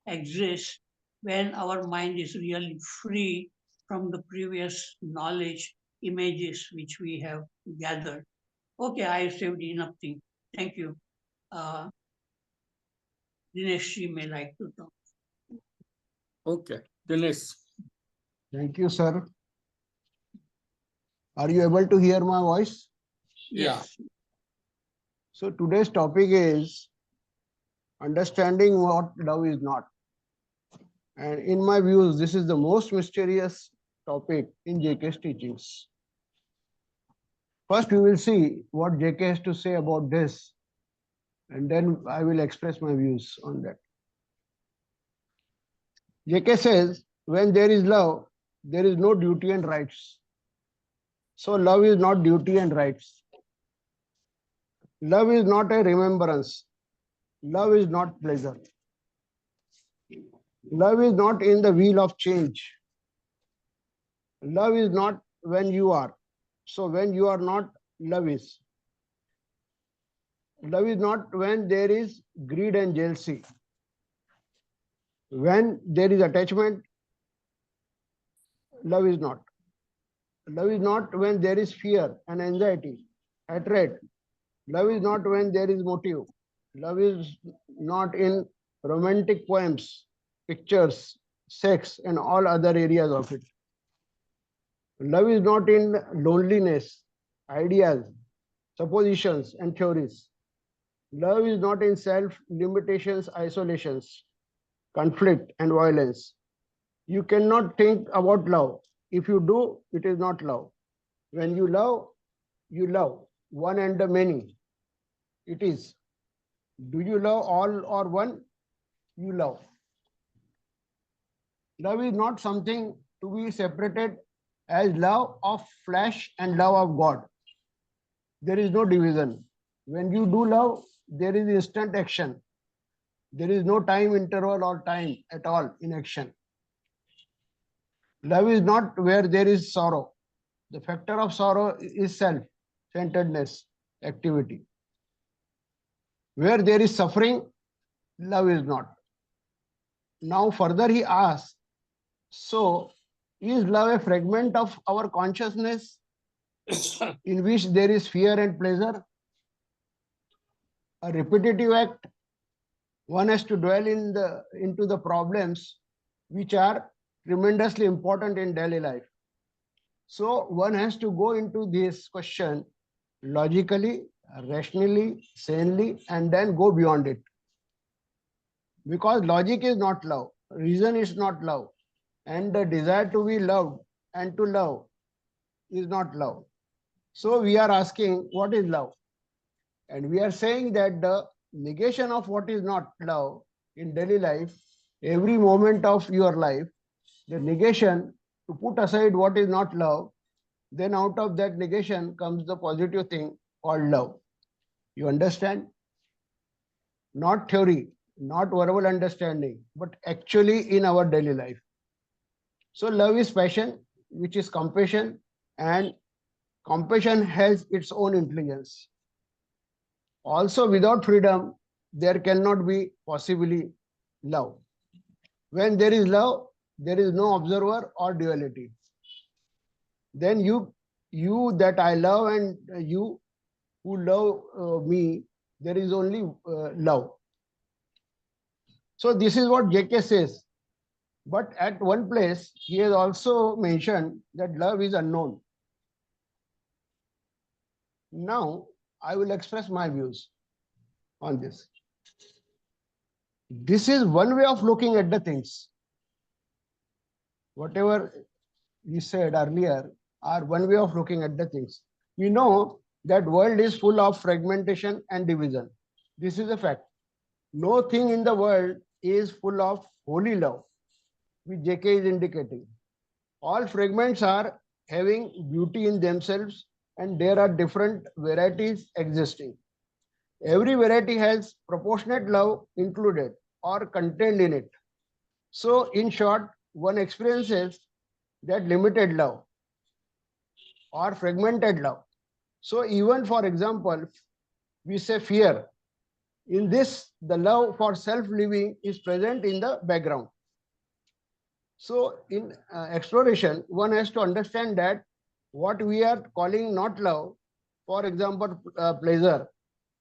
exists when our mind is really free from the previous knowledge, images which we have gathered. Okay, I saved enough thing. Thank you. Dinesh, you may like to talk. Okay, Dinesh. Thank you, sir. Are you able to hear my voice? Yes. So today's topic is understanding what love is not. And in my views, this is the most mysterious topic in JK's teachings. First, we will see what JK has to say about this, and then I will express my views on that. JK says, when there is love, there is no duty and rights. So love is not duty and rights. Love is not a remembrance. Love is not pleasure. Love is not in the wheel of change. Love is not when you are. So when you are not, love is. Love is not when there is greed and jealousy. When there is attachment, love is not. Love is not when there is fear and anxiety, hatred. Love is not when there is motive. Love is not in romantic poems, pictures, sex, and all other areas of it. Love is not in loneliness, ideas, suppositions, and theories. Love is not in self-limitations, isolations, conflict, and violence. You cannot think about love. If you do, it is not love. When you love one and the many. It is. Do you love all or one? You love. Love is not something to be separated as love of flesh and love of God. There is no division. When you do love, there is instant action. There is no time interval or time at all in action. Love is not where there is sorrow. The factor of sorrow is self-centeredness, activity. Where there is suffering, love is not. Now further he asks, so is love a fragment of our consciousness in which there is fear and pleasure, a repetitive act. One has to dwell into the problems which are tremendously important in daily life. So one has to go into this question logically, rationally, sanely, and then go beyond it. Because logic is not love, reason is not love, and the desire to be loved and to love is not love. So we are asking, what is love? And we are saying that the negation of what is not love in daily life, every moment of your life, the negation to put aside what is not love, then out of that negation comes the positive thing called love. You understand? Not theory, not verbal understanding, but actually in our daily life. So love is passion, which is compassion, and compassion has its own intelligence. Also, without freedom, there cannot be possibly love. When there is love, there is no observer or duality. Then you that I love and you who love me, there is only love. So this is what JK says. But at one place, he has also mentioned that love is unknown. Now, I will express my views on this. This is one way of looking at the things. Whatever we said earlier are one way of looking at the things. We know that world is full of fragmentation and division. This is a fact. No thing in the world is full of holy love, which JK is indicating. All fragments are having beauty in themselves, and there are different varieties existing. Every variety has proportionate love included or contained in it. So, in short, one experiences that limited love or fragmented love. So, even for example, we say fear. In this, the love for self-living is present in the background. So, in exploration, one has to understand that what we are calling not love, for example, pleasure,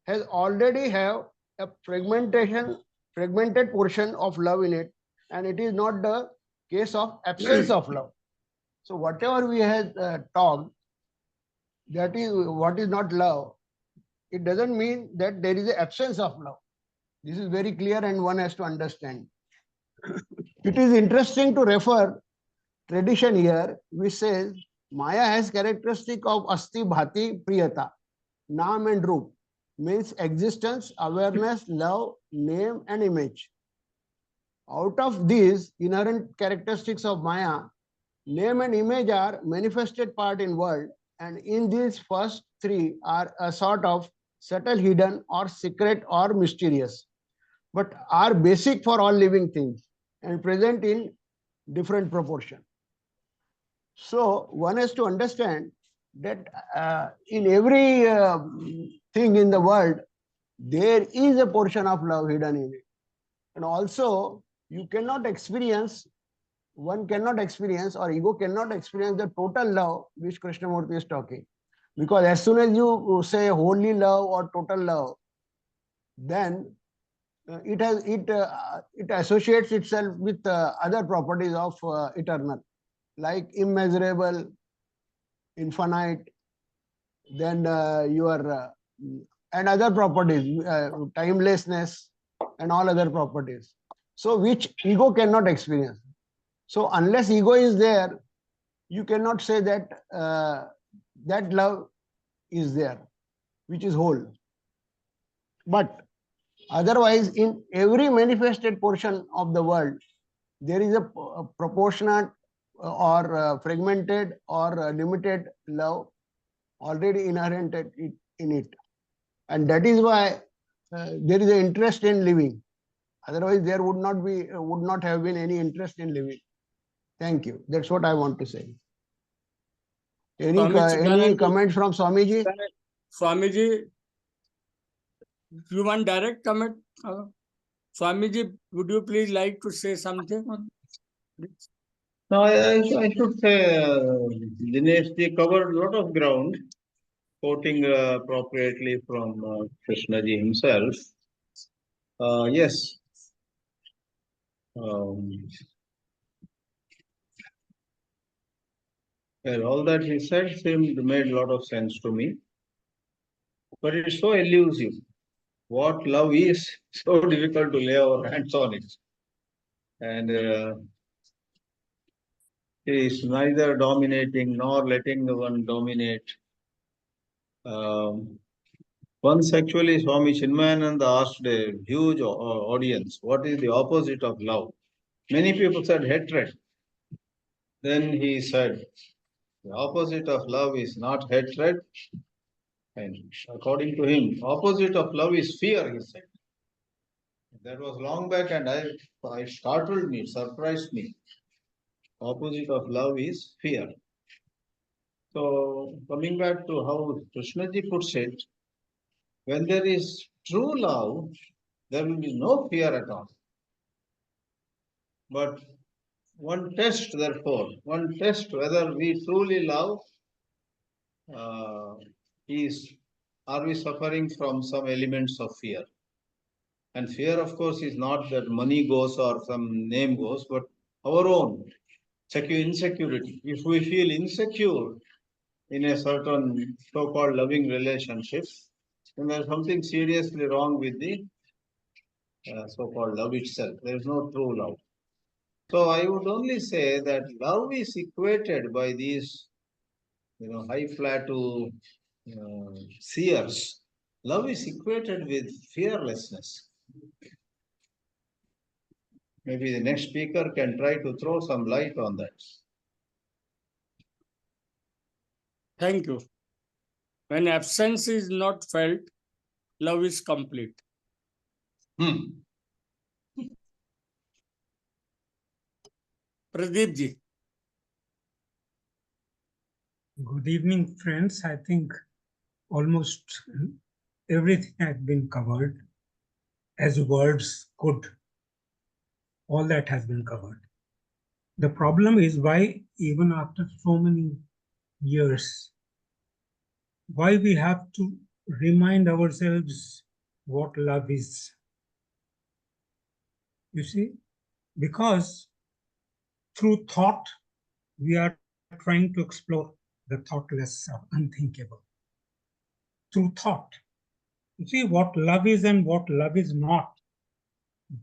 has already have a fragmented portion of love in it, and it is not the case of absence of love. So whatever we have talked, that is what is not love, it doesn't mean that there is an absence of love. This is very clear and one has to understand. It is interesting to refer tradition here, which says Maya has characteristic of asti bhati priyata, naam and roop, means existence, awareness, love, name and image. Out of these inherent characteristics of Maya, name and image are manifested part in world, and in these first three are a sort of subtle hidden or secret or mysterious, but are basic for all living things and present in different proportion. So one has to understand that in every thing in the world, there is a portion of love hidden in it. And also, you cannot experience, one cannot experience, or ego cannot experience the total love which Krishnamurti is talking. Because as soon as you say holy love or total love, then it associates itself with other properties of eternal, like immeasurable, infinite, then and other properties, timelessness, and all other properties. So which ego cannot experience. So unless ego is there, you cannot say that that love is there, which is whole. But otherwise, in every manifested portion of the world, there is a proportionate or fragmented or limited love already inherent in it. And that is why there is an interest in living. Otherwise, there would not have been any interest in living. Thank you. That's what I want to say. Any comment from Swamiji? Swamiji, you want direct comment? Swamiji, would you please like to say something on this? Now, I should say, Dinesh ji covered a lot of ground, quoting appropriately from Krishna ji himself. Yes, well, all that he said made a lot of sense to me. But it's so elusive. What love is, so difficult to lay our hands on it. And it is neither dominating nor letting the one dominate. Once actually Swami Chinmayananda asked a huge audience, what is the opposite of love? Many people said hatred. Then he said, the opposite of love is not hatred. And according to him, opposite of love is fear, he said. That was long back and I startled me, surprised me. Opposite of love is fear. So coming back to how Krishnaji puts it, when there is true love, there will be no fear at all. But one test, therefore, one test whether we truly love is, are we suffering from some elements of fear? And fear, of course, is not that money goes or some name goes, but our own insecurity. If we feel insecure in a certain so-called loving relationship, then there's something seriously wrong with the so-called love itself. There is no true love. So I would only say that love is equated by these, high plateau seers. Love is equated with fearlessness. Maybe the next speaker can try to throw some light on that. Thank you. When absence is not felt, love is complete. Pradeep ji. Good evening, friends. I think almost everything has been covered as words could. All that has been covered. The problem is why, even after so many years, why we have to remind ourselves what love is. You see, because through thought, we are trying to explore the thoughtless or unthinkable. Through thought. You see, what love is and what love is not,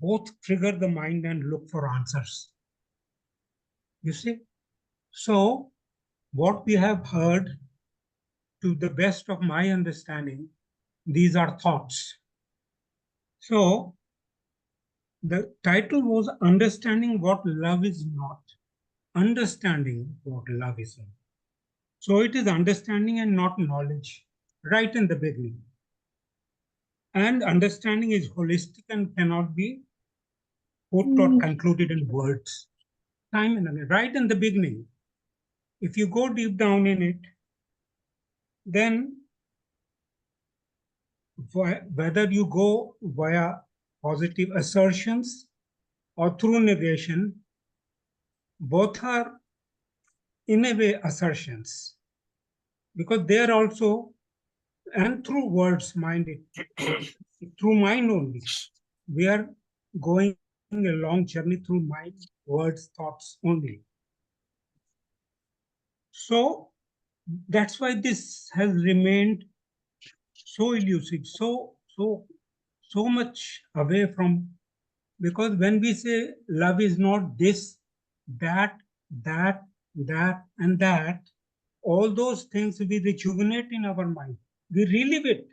both trigger the mind and look for answers. You see? So, what we have heard, to the best of my understanding, these are thoughts. So, the title was Understanding What Love Is Not. Understanding what love is not. So, it is understanding and not knowledge, right in the beginning. And understanding is holistic and cannot be put or concluded in words. Time and again, right in the beginning. If you go deep down in it, then whether you go via positive assertions or through negation, both are in a way assertions, because they are also, and through words, through mind only. We are going a long journey through mind, words, thoughts only. So that's why this has remained so elusive, so much away from, because when we say love is not this, that, and that, all those things we rejuvenate in our mind. We relive it.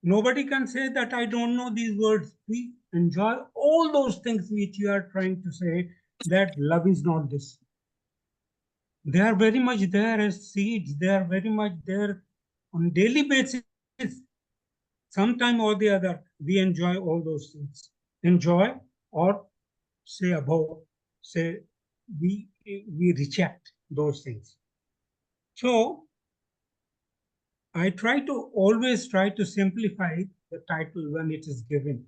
Nobody can say that I don't know these words. We enjoy all those things which you are trying to say, that love is not this. They are very much there as seeds. They are very much there on daily basis. Sometime or the other, we enjoy all those things. Enjoy, or say above, say we reject those things. So I always try to simplify the title when it is given.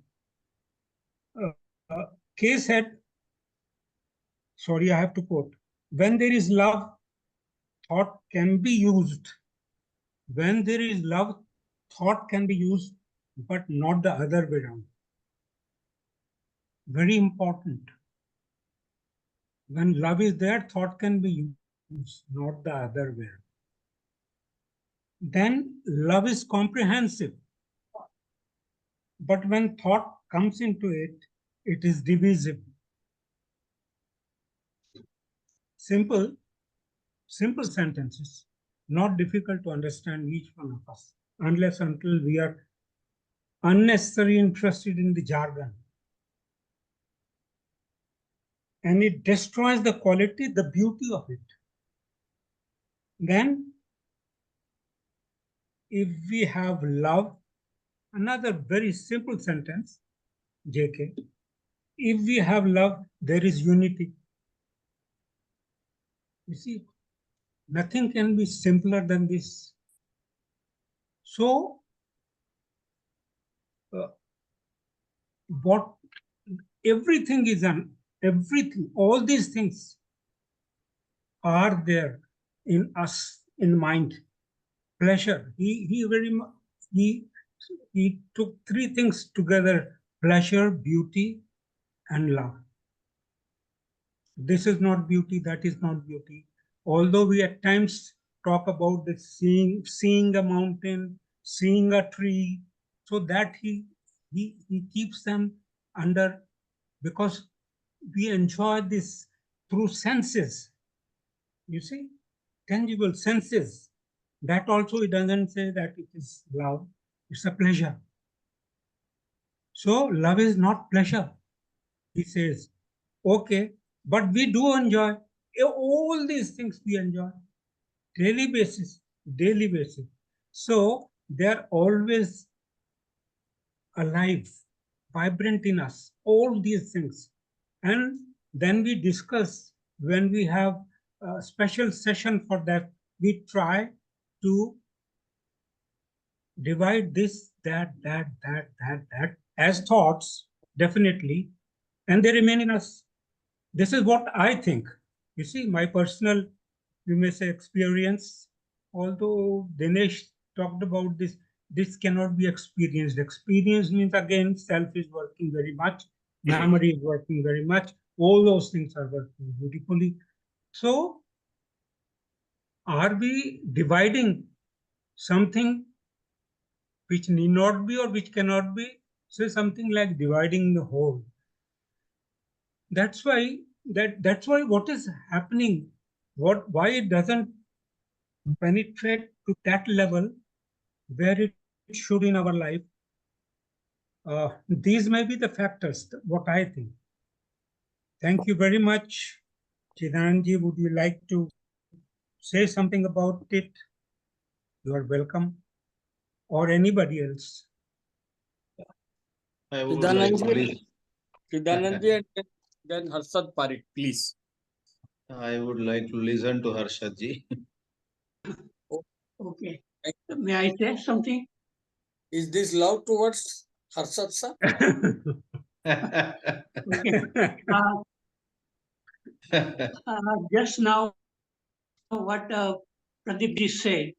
Case had sorry, I have to quote, when there is love, thought can be used. When there is love, thought can be used, but not the other way around. Very important. When love is there, thought can be used, not the other way around. Then love is comprehensive. But when thought comes into it, it is divisible. Simple sentences, not difficult to understand each one of us, unless until we are unnecessarily interested in the jargon. And it destroys the quality, the beauty of it. Then, if we have love, another very simple sentence, JK, if we have love, there is unity. You see, nothing can be simpler than this. So, what everything is everything, all these things are there in us, in mind. Pleasure. He took three things together: pleasure, beauty, and love. This is not beauty, that is not beauty. Although we at times talk about the seeing a mountain, seeing a tree, so that he keeps them under, because we enjoy this through senses. You see, tangible senses. That also it doesn't say that it is love, it's a pleasure. So love is not pleasure, he says. Okay, but we do enjoy all these things, we enjoy daily basis. So they're always alive, vibrant in us, all these things. And then we discuss, when we have a special session for that, we try to divide this, that as thoughts, definitely, and they remain in us. This is what I think. You see, my personal, you may say, experience, although Dinesh talked about this cannot be experienced. Experience means, again, self is working very much, memory is working very much, all those things are working beautifully. So, are we dividing something which need not be or which cannot be? Say something like dividing the whole. That's why what is happening, why it doesn't penetrate to that level where it should in our life. These may be the factors, what I think. Thank you very much. Chidanandji, would you like to say something about it? You are welcome. Or anybody else. I would like to Chidanandji and then Harshad Parekh, please. I would like to listen to Harshadji. Okay. May I say something? Is this love towards Harshad sir? Okay. Just now, what Pradeep ji said,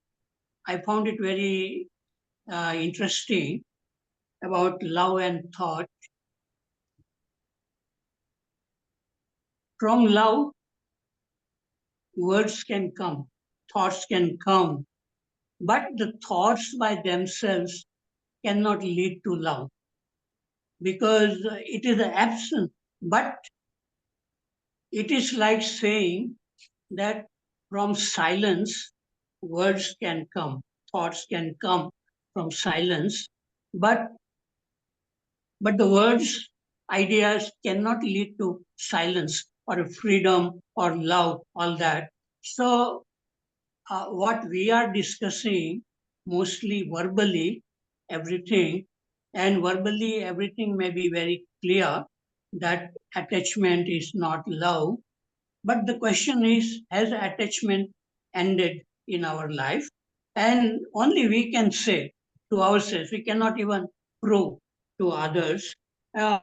I found it very interesting about love and thought. From love, words can come, thoughts can come, but the thoughts by themselves cannot lead to love because it is the absence. But it is like saying that from silence, words can come, thoughts can come from silence, but the words, ideas cannot lead to silence or freedom or love, all that. So, what we are discussing, mostly verbally, everything, and verbally everything may be very clear that attachment is not love. But the question is, has attachment ended in our life? And only we can say to ourselves, we cannot even prove to others. Uh,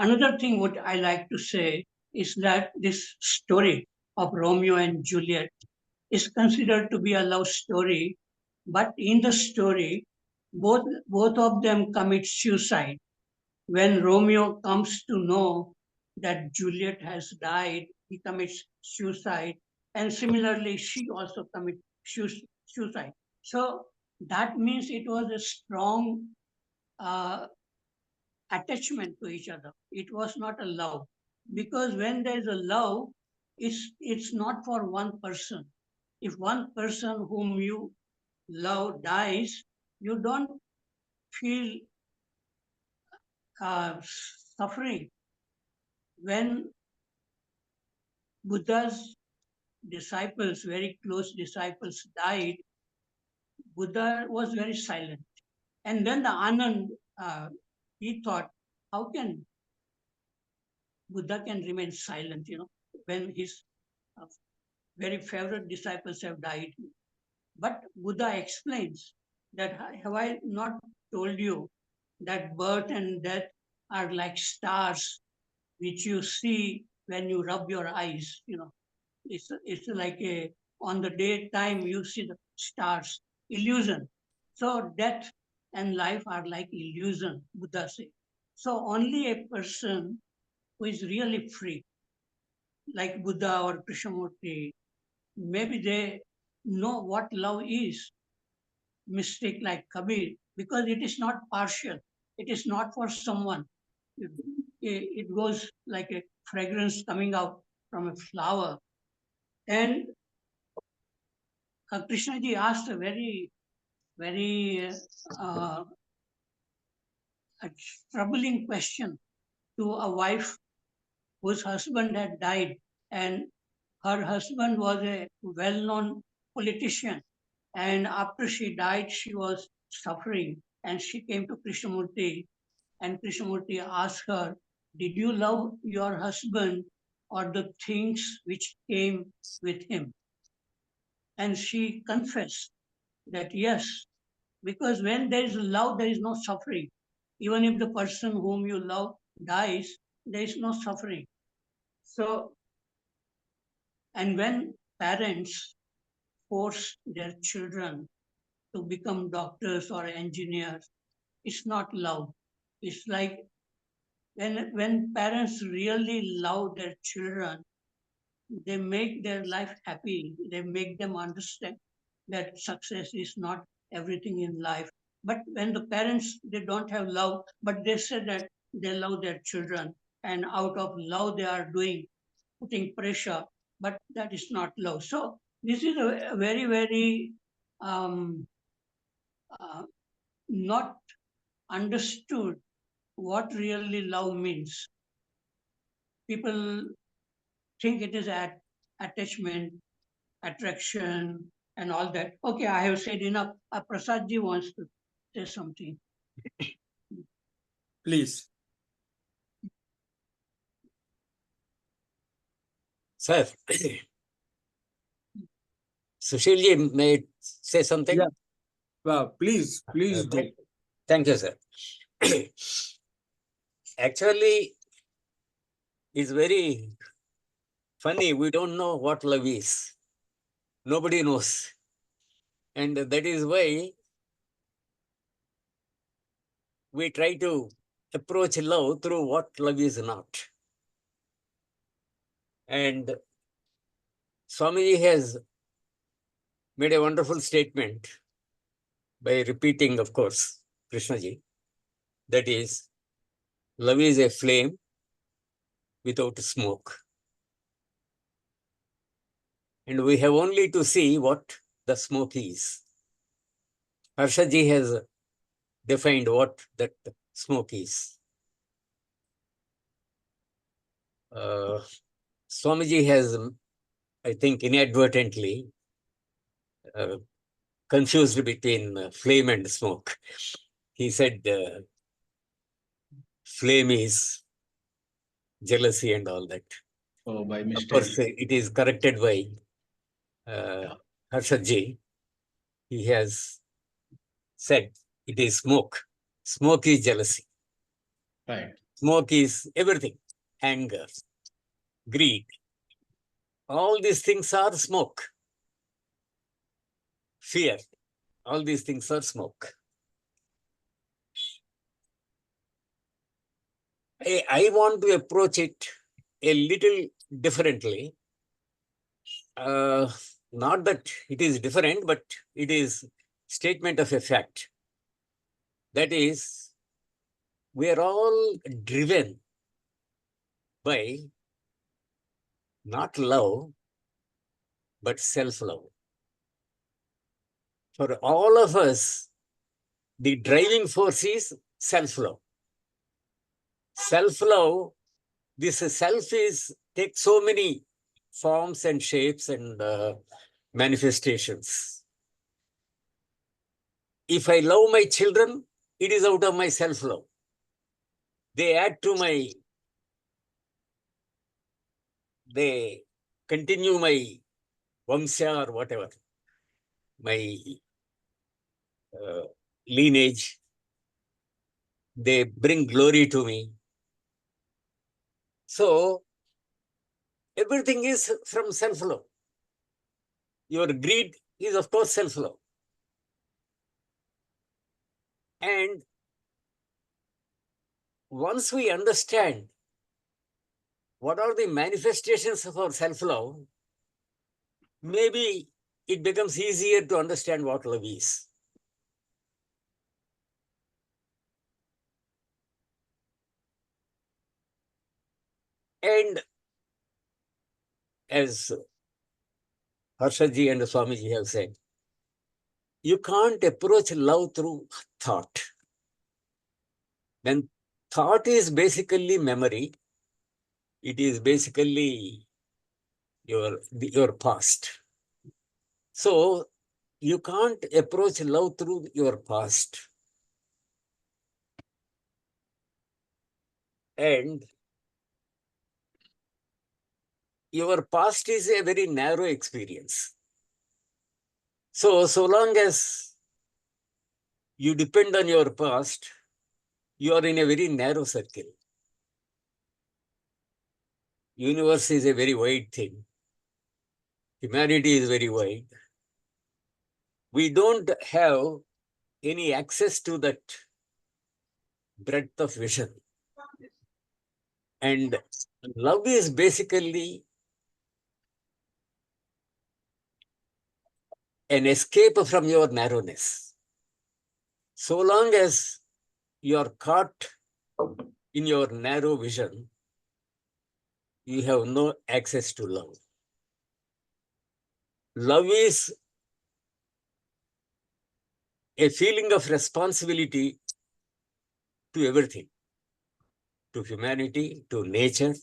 Another thing what I like to say, is that this story of Romeo and Juliet is considered to be a love story, but in the story, both of them commit suicide. When Romeo comes to know that Juliet has died, he commits suicide, and similarly, she also commits suicide. So that means it was a strong uh, attachment to each other. It was not a love, because when there is a love, it's not for one person. If one person whom you love dies, you don't feel suffering. When Buddha's disciples, very close disciples, died, Buddha was very silent. And then the Anand, he thought, how can Buddha can remain silent, when his uh, very favorite disciples have died. But Buddha explains that have I not told you that birth and death are like stars which you see when you rub your eyes, it's like on the daytime you see the stars, illusion. So death and life are like illusion, Buddha said. So only a person who is really free, like Buddha or Krishnamurti, maybe they know what love is, mystic like Kabir, because it is not partial. It is not for someone. It goes like a fragrance coming out from a flower. And Krishnaji asked a very, very a troubling question to a wife whose husband had died, and her husband was a well-known politician. And after she died, she was suffering, and she came to Krishnamurti, and Krishnamurti asked her, did you love your husband or the things which came with him? And she confessed that yes, because when there is love, there is no suffering. Even if the person whom you love dies, there is no suffering. So, and when parents force their children to become doctors or engineers, it's not love. It's like when parents really love their children, they make their life happy. They make them understand that success is not everything in life. But when the parents, they don't have love, but they say that they love their children, and out of love they are putting pressure, but that is not love. So this is a very, very um, uh, not understood what really love means. People think it is attachment, attraction, and all that. Okay, I have said enough. Prasadji wants to say something. Please. Sir, Sushilji may say something? Yeah. Please do. Thank you, sir. Actually, it's very funny. We don't know what love is. Nobody knows. And that is why we try to approach love through what love is not. And Swamiji has made a wonderful statement by repeating, of course, Krishnaji. That is, love is a flame without smoke. And we have only to see what the smoke is. Harshadji has defined what that smoke is. Swamiji has, I think, inadvertently confused between flame and smoke. He said flame is jealousy and all that. Oh, by Of mistake. course, it is corrected by Harshadji. He has said it is smoke. Smoke is jealousy. Right. Smoke is everything. Anger, greed. All these things are smoke. Fear. All these things are smoke. I want to approach it a little differently. Not that it is different, but it is statement of a fact. That is, we are all driven by not love, but self-love. For all of us, the driving force is self-love. Self-love, this self takes so many forms and shapes and manifestations. If I love my children, it is out of my self-love. They add to my, they continue my vamsha or whatever, my lineage. They bring glory to me. So everything is from self-love. Your greed is, of course, self-love. And once we understand what are the manifestations of our self-love, maybe it becomes easier to understand what love is. And as Harshadji and Swamiji have said, you can't approach love through thought. When thought is basically memory, it is basically your past. So you can't approach love through your past. And your past is a very narrow experience. So long as you depend on your past, you are in a very narrow circle. Universe is a very wide thing. Humanity is very wide. We don't have any access to that breadth of vision. And love is basically an escape from your narrowness. So long as you are caught in your narrow vision, you have no access to love. Love is a feeling of responsibility to everything, to humanity, to nature.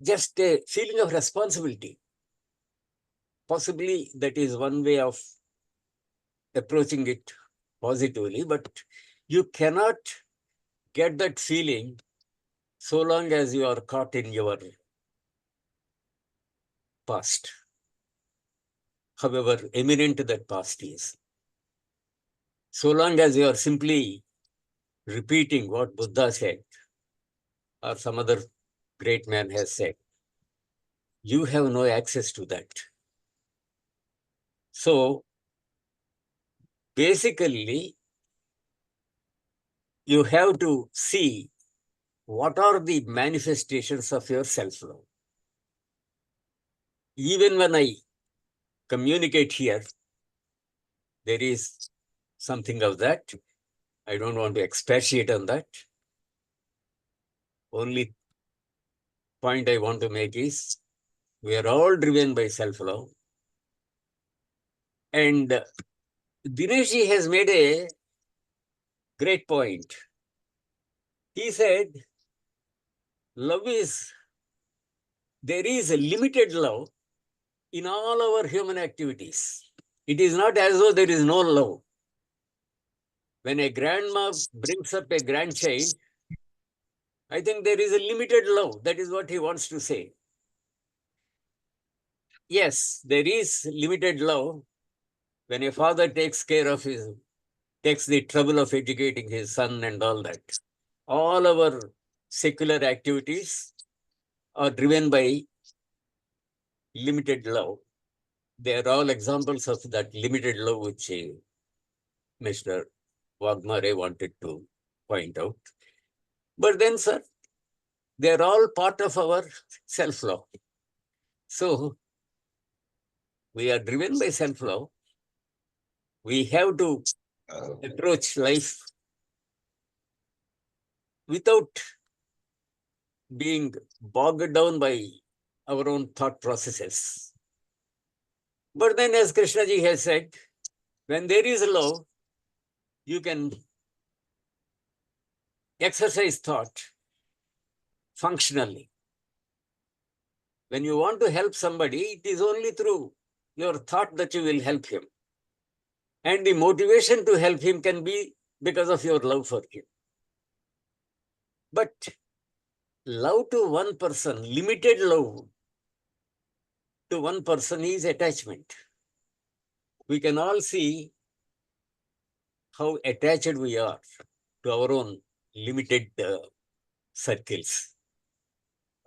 Just a feeling of responsibility. Possibly that is one way of approaching it positively, but you cannot get that feeling so long as you are caught in your past, however eminent that past is. So long as you are simply repeating what Buddha said, or some other great man has said, you have no access to that. So basically, you have to see what are the manifestations of your self-love. Even when I communicate here, there is something of that. I don't want to expatiate on that. Only point I want to make is we are all driven by self-love. And Dineshji has made a great point. He said, love is, there is a limited love in all our human activities. It is not as though there is no love. When a grandma brings up a grandchild, I think there is a limited love. That is what he wants to say. Yes, there is limited love when a father takes the trouble of educating his son and all that. All our secular activities are driven by limited love. They are all examples of that limited love which Mr. Waghmare wanted to point out. But then, sir, they are all part of our self-love. So, we are driven by self-love. We have to approach life without being bogged down by our own thought processes. But then, as Krishnaji has said, when there is love, you can exercise thought functionally. When you want to help somebody, it is only through your thought that you will help him. And the motivation to help him can be because of your love for him. But love to one person, limited love to one person is attachment. We can all see how attached we are to our own limited circles,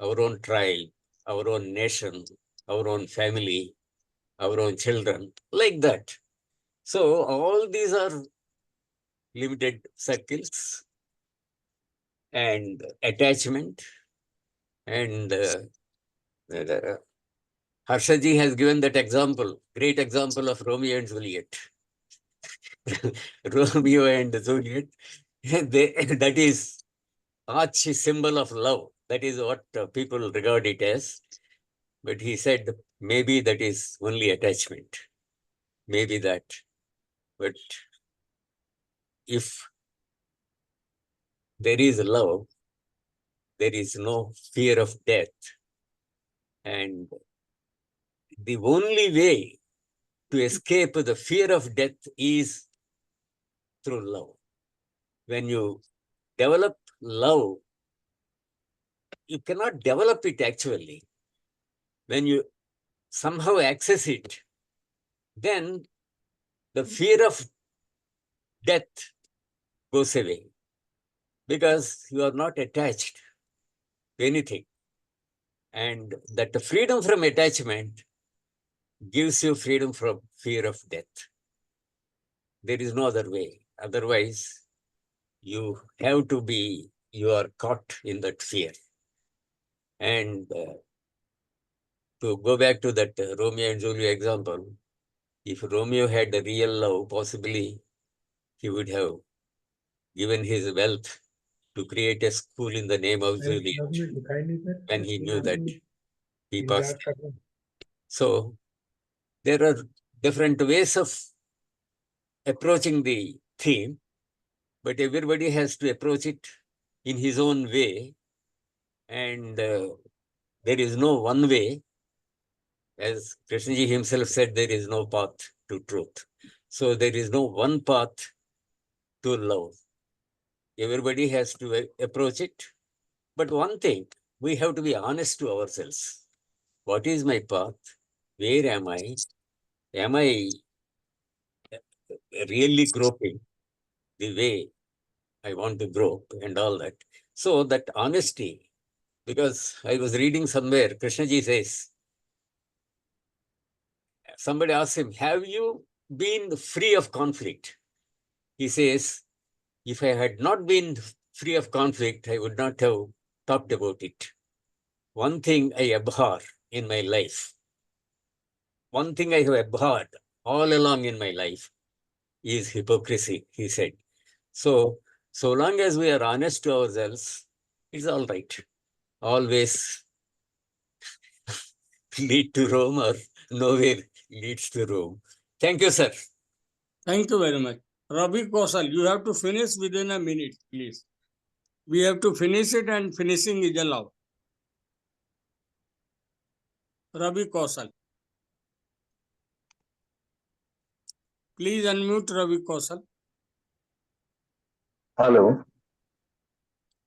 our own tribe, our own nation, our own family, our own children, like that. So all these are limited circles and attachment. And Harshaji has given that example, great example of Romeo and Juliet. Romeo and Juliet, that is arch symbol of love. That is what people regard it as. But he said, maybe that is only attachment. Maybe that. But if there is love, there is no fear of death. And the only way to escape the fear of death is through love. When you develop love, you cannot develop it actually. When you somehow access it, then the fear of death goes away because you are not attached to anything. And that the freedom from attachment gives you freedom from fear of death. There is no other way. Otherwise, you are caught in that fear. And to go back to that Romeo and Juliet example, if Romeo had a real love, possibly he would have given his wealth to create a school in the name of Juliet when he knew that he passed. So there are different ways of approaching the theme, but everybody has to approach it in his own way. And there is no one way. As Krishnaji himself said, there is no path to truth. So there is no one path to love. Everybody has to approach it. But one thing, we have to be honest to ourselves. What is my path? Where am I? Am I really groping the way I want to grope and all that? So that honesty, because I was reading somewhere, Krishnaji says, somebody asked him, have you been free of conflict? He says, if I had not been free of conflict, I would not have talked about it. One thing I abhor in my life, one thing I have abhorred all along in my life is hypocrisy, he said. So long as we are honest to ourselves, it's all right. Always lead to Rome or nowhere leads to Rome. Thank you, sir. Thank you very much. Ravi Kaushal, you have to finish within a minute, please. We have to finish it and finishing is allowed. Ravi Kaushal. Please unmute Ravi Kaushal. Hello.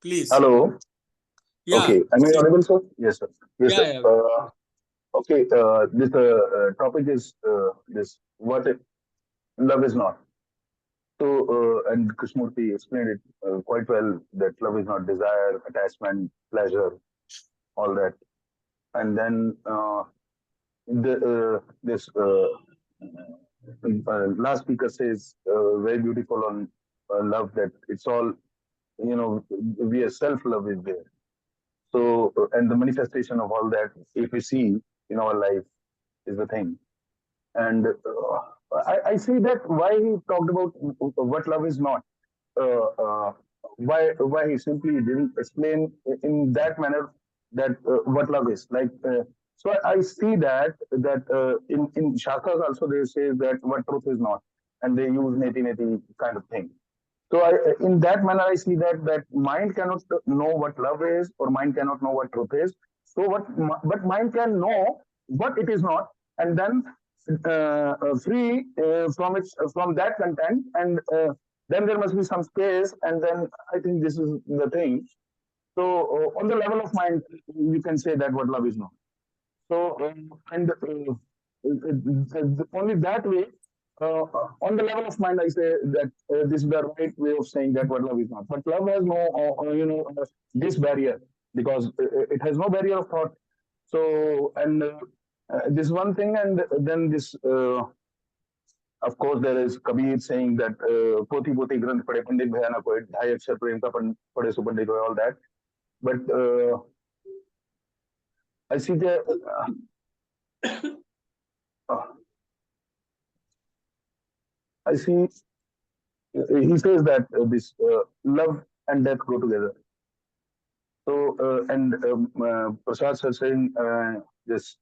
Please. Hello. Yeah. Okay. Am I audible, sir? Yes, sir. Yes, Yeah, sir. yeah. Okay. This topic is this: what if love is not? So, and Krishnamurti explained it quite well that love is not desire, attachment, pleasure, all that. and then this last speaker says very beautiful on love, that it's all, we are self-love is there. So, and the manifestation of all that, if we see in our life, is the thing. And I see that why he talked about what love is not. Why he simply didn't explain in that manner that what love is like. So I see that in Shastras also they say that what truth is not, and they use neti kind of thing. So in that manner, I see that mind cannot know what love is, or mind cannot know what truth is. So but mind can know what it is not, and then free from that content, and then there must be some space, and then I think this is the thing. So on the level of mind, you can say that what love is not. So and only that way, on the level of mind, I say that this is the right way of saying that what love is not. But love has no, this barrier, because it has no barrier of thought. So, and this one thing, and then this, of course, there is Kabir saying that poti poti granth pade pandit bhayana koi, dhai akshar prem ka pade so pandit koi, all that. But I see the I see he says that this love and death go together. So and Prasad sir saying this.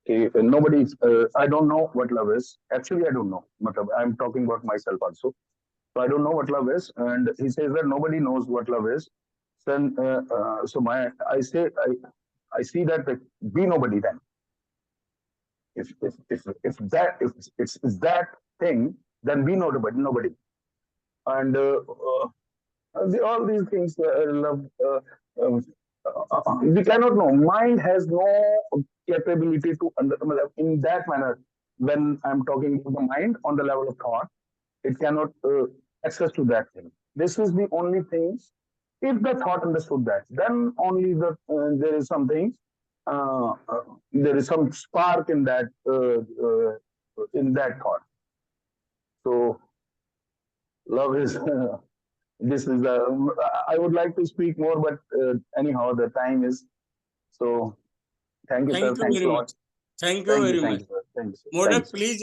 Okay, nobody. I don't know what love is. Actually, I don't know. I'm talking about myself also. So I don't know what love is, and he says that nobody knows what love is. Then, so I say I see that be nobody then. If it's that thing, then be nobody. And all these things, love. We cannot know. Mind has no capability to in that manner. When I'm talking about the mind on the level of thought, it cannot access to that thing. This is the only thing. If the thought understood that, then only there is something. There is some spark in that thought. So love is. This is I would like to speak more, but anyhow, the time is. So thank you, sir. Thank you very much. Thank you very much. Thank you, sir. Modak, please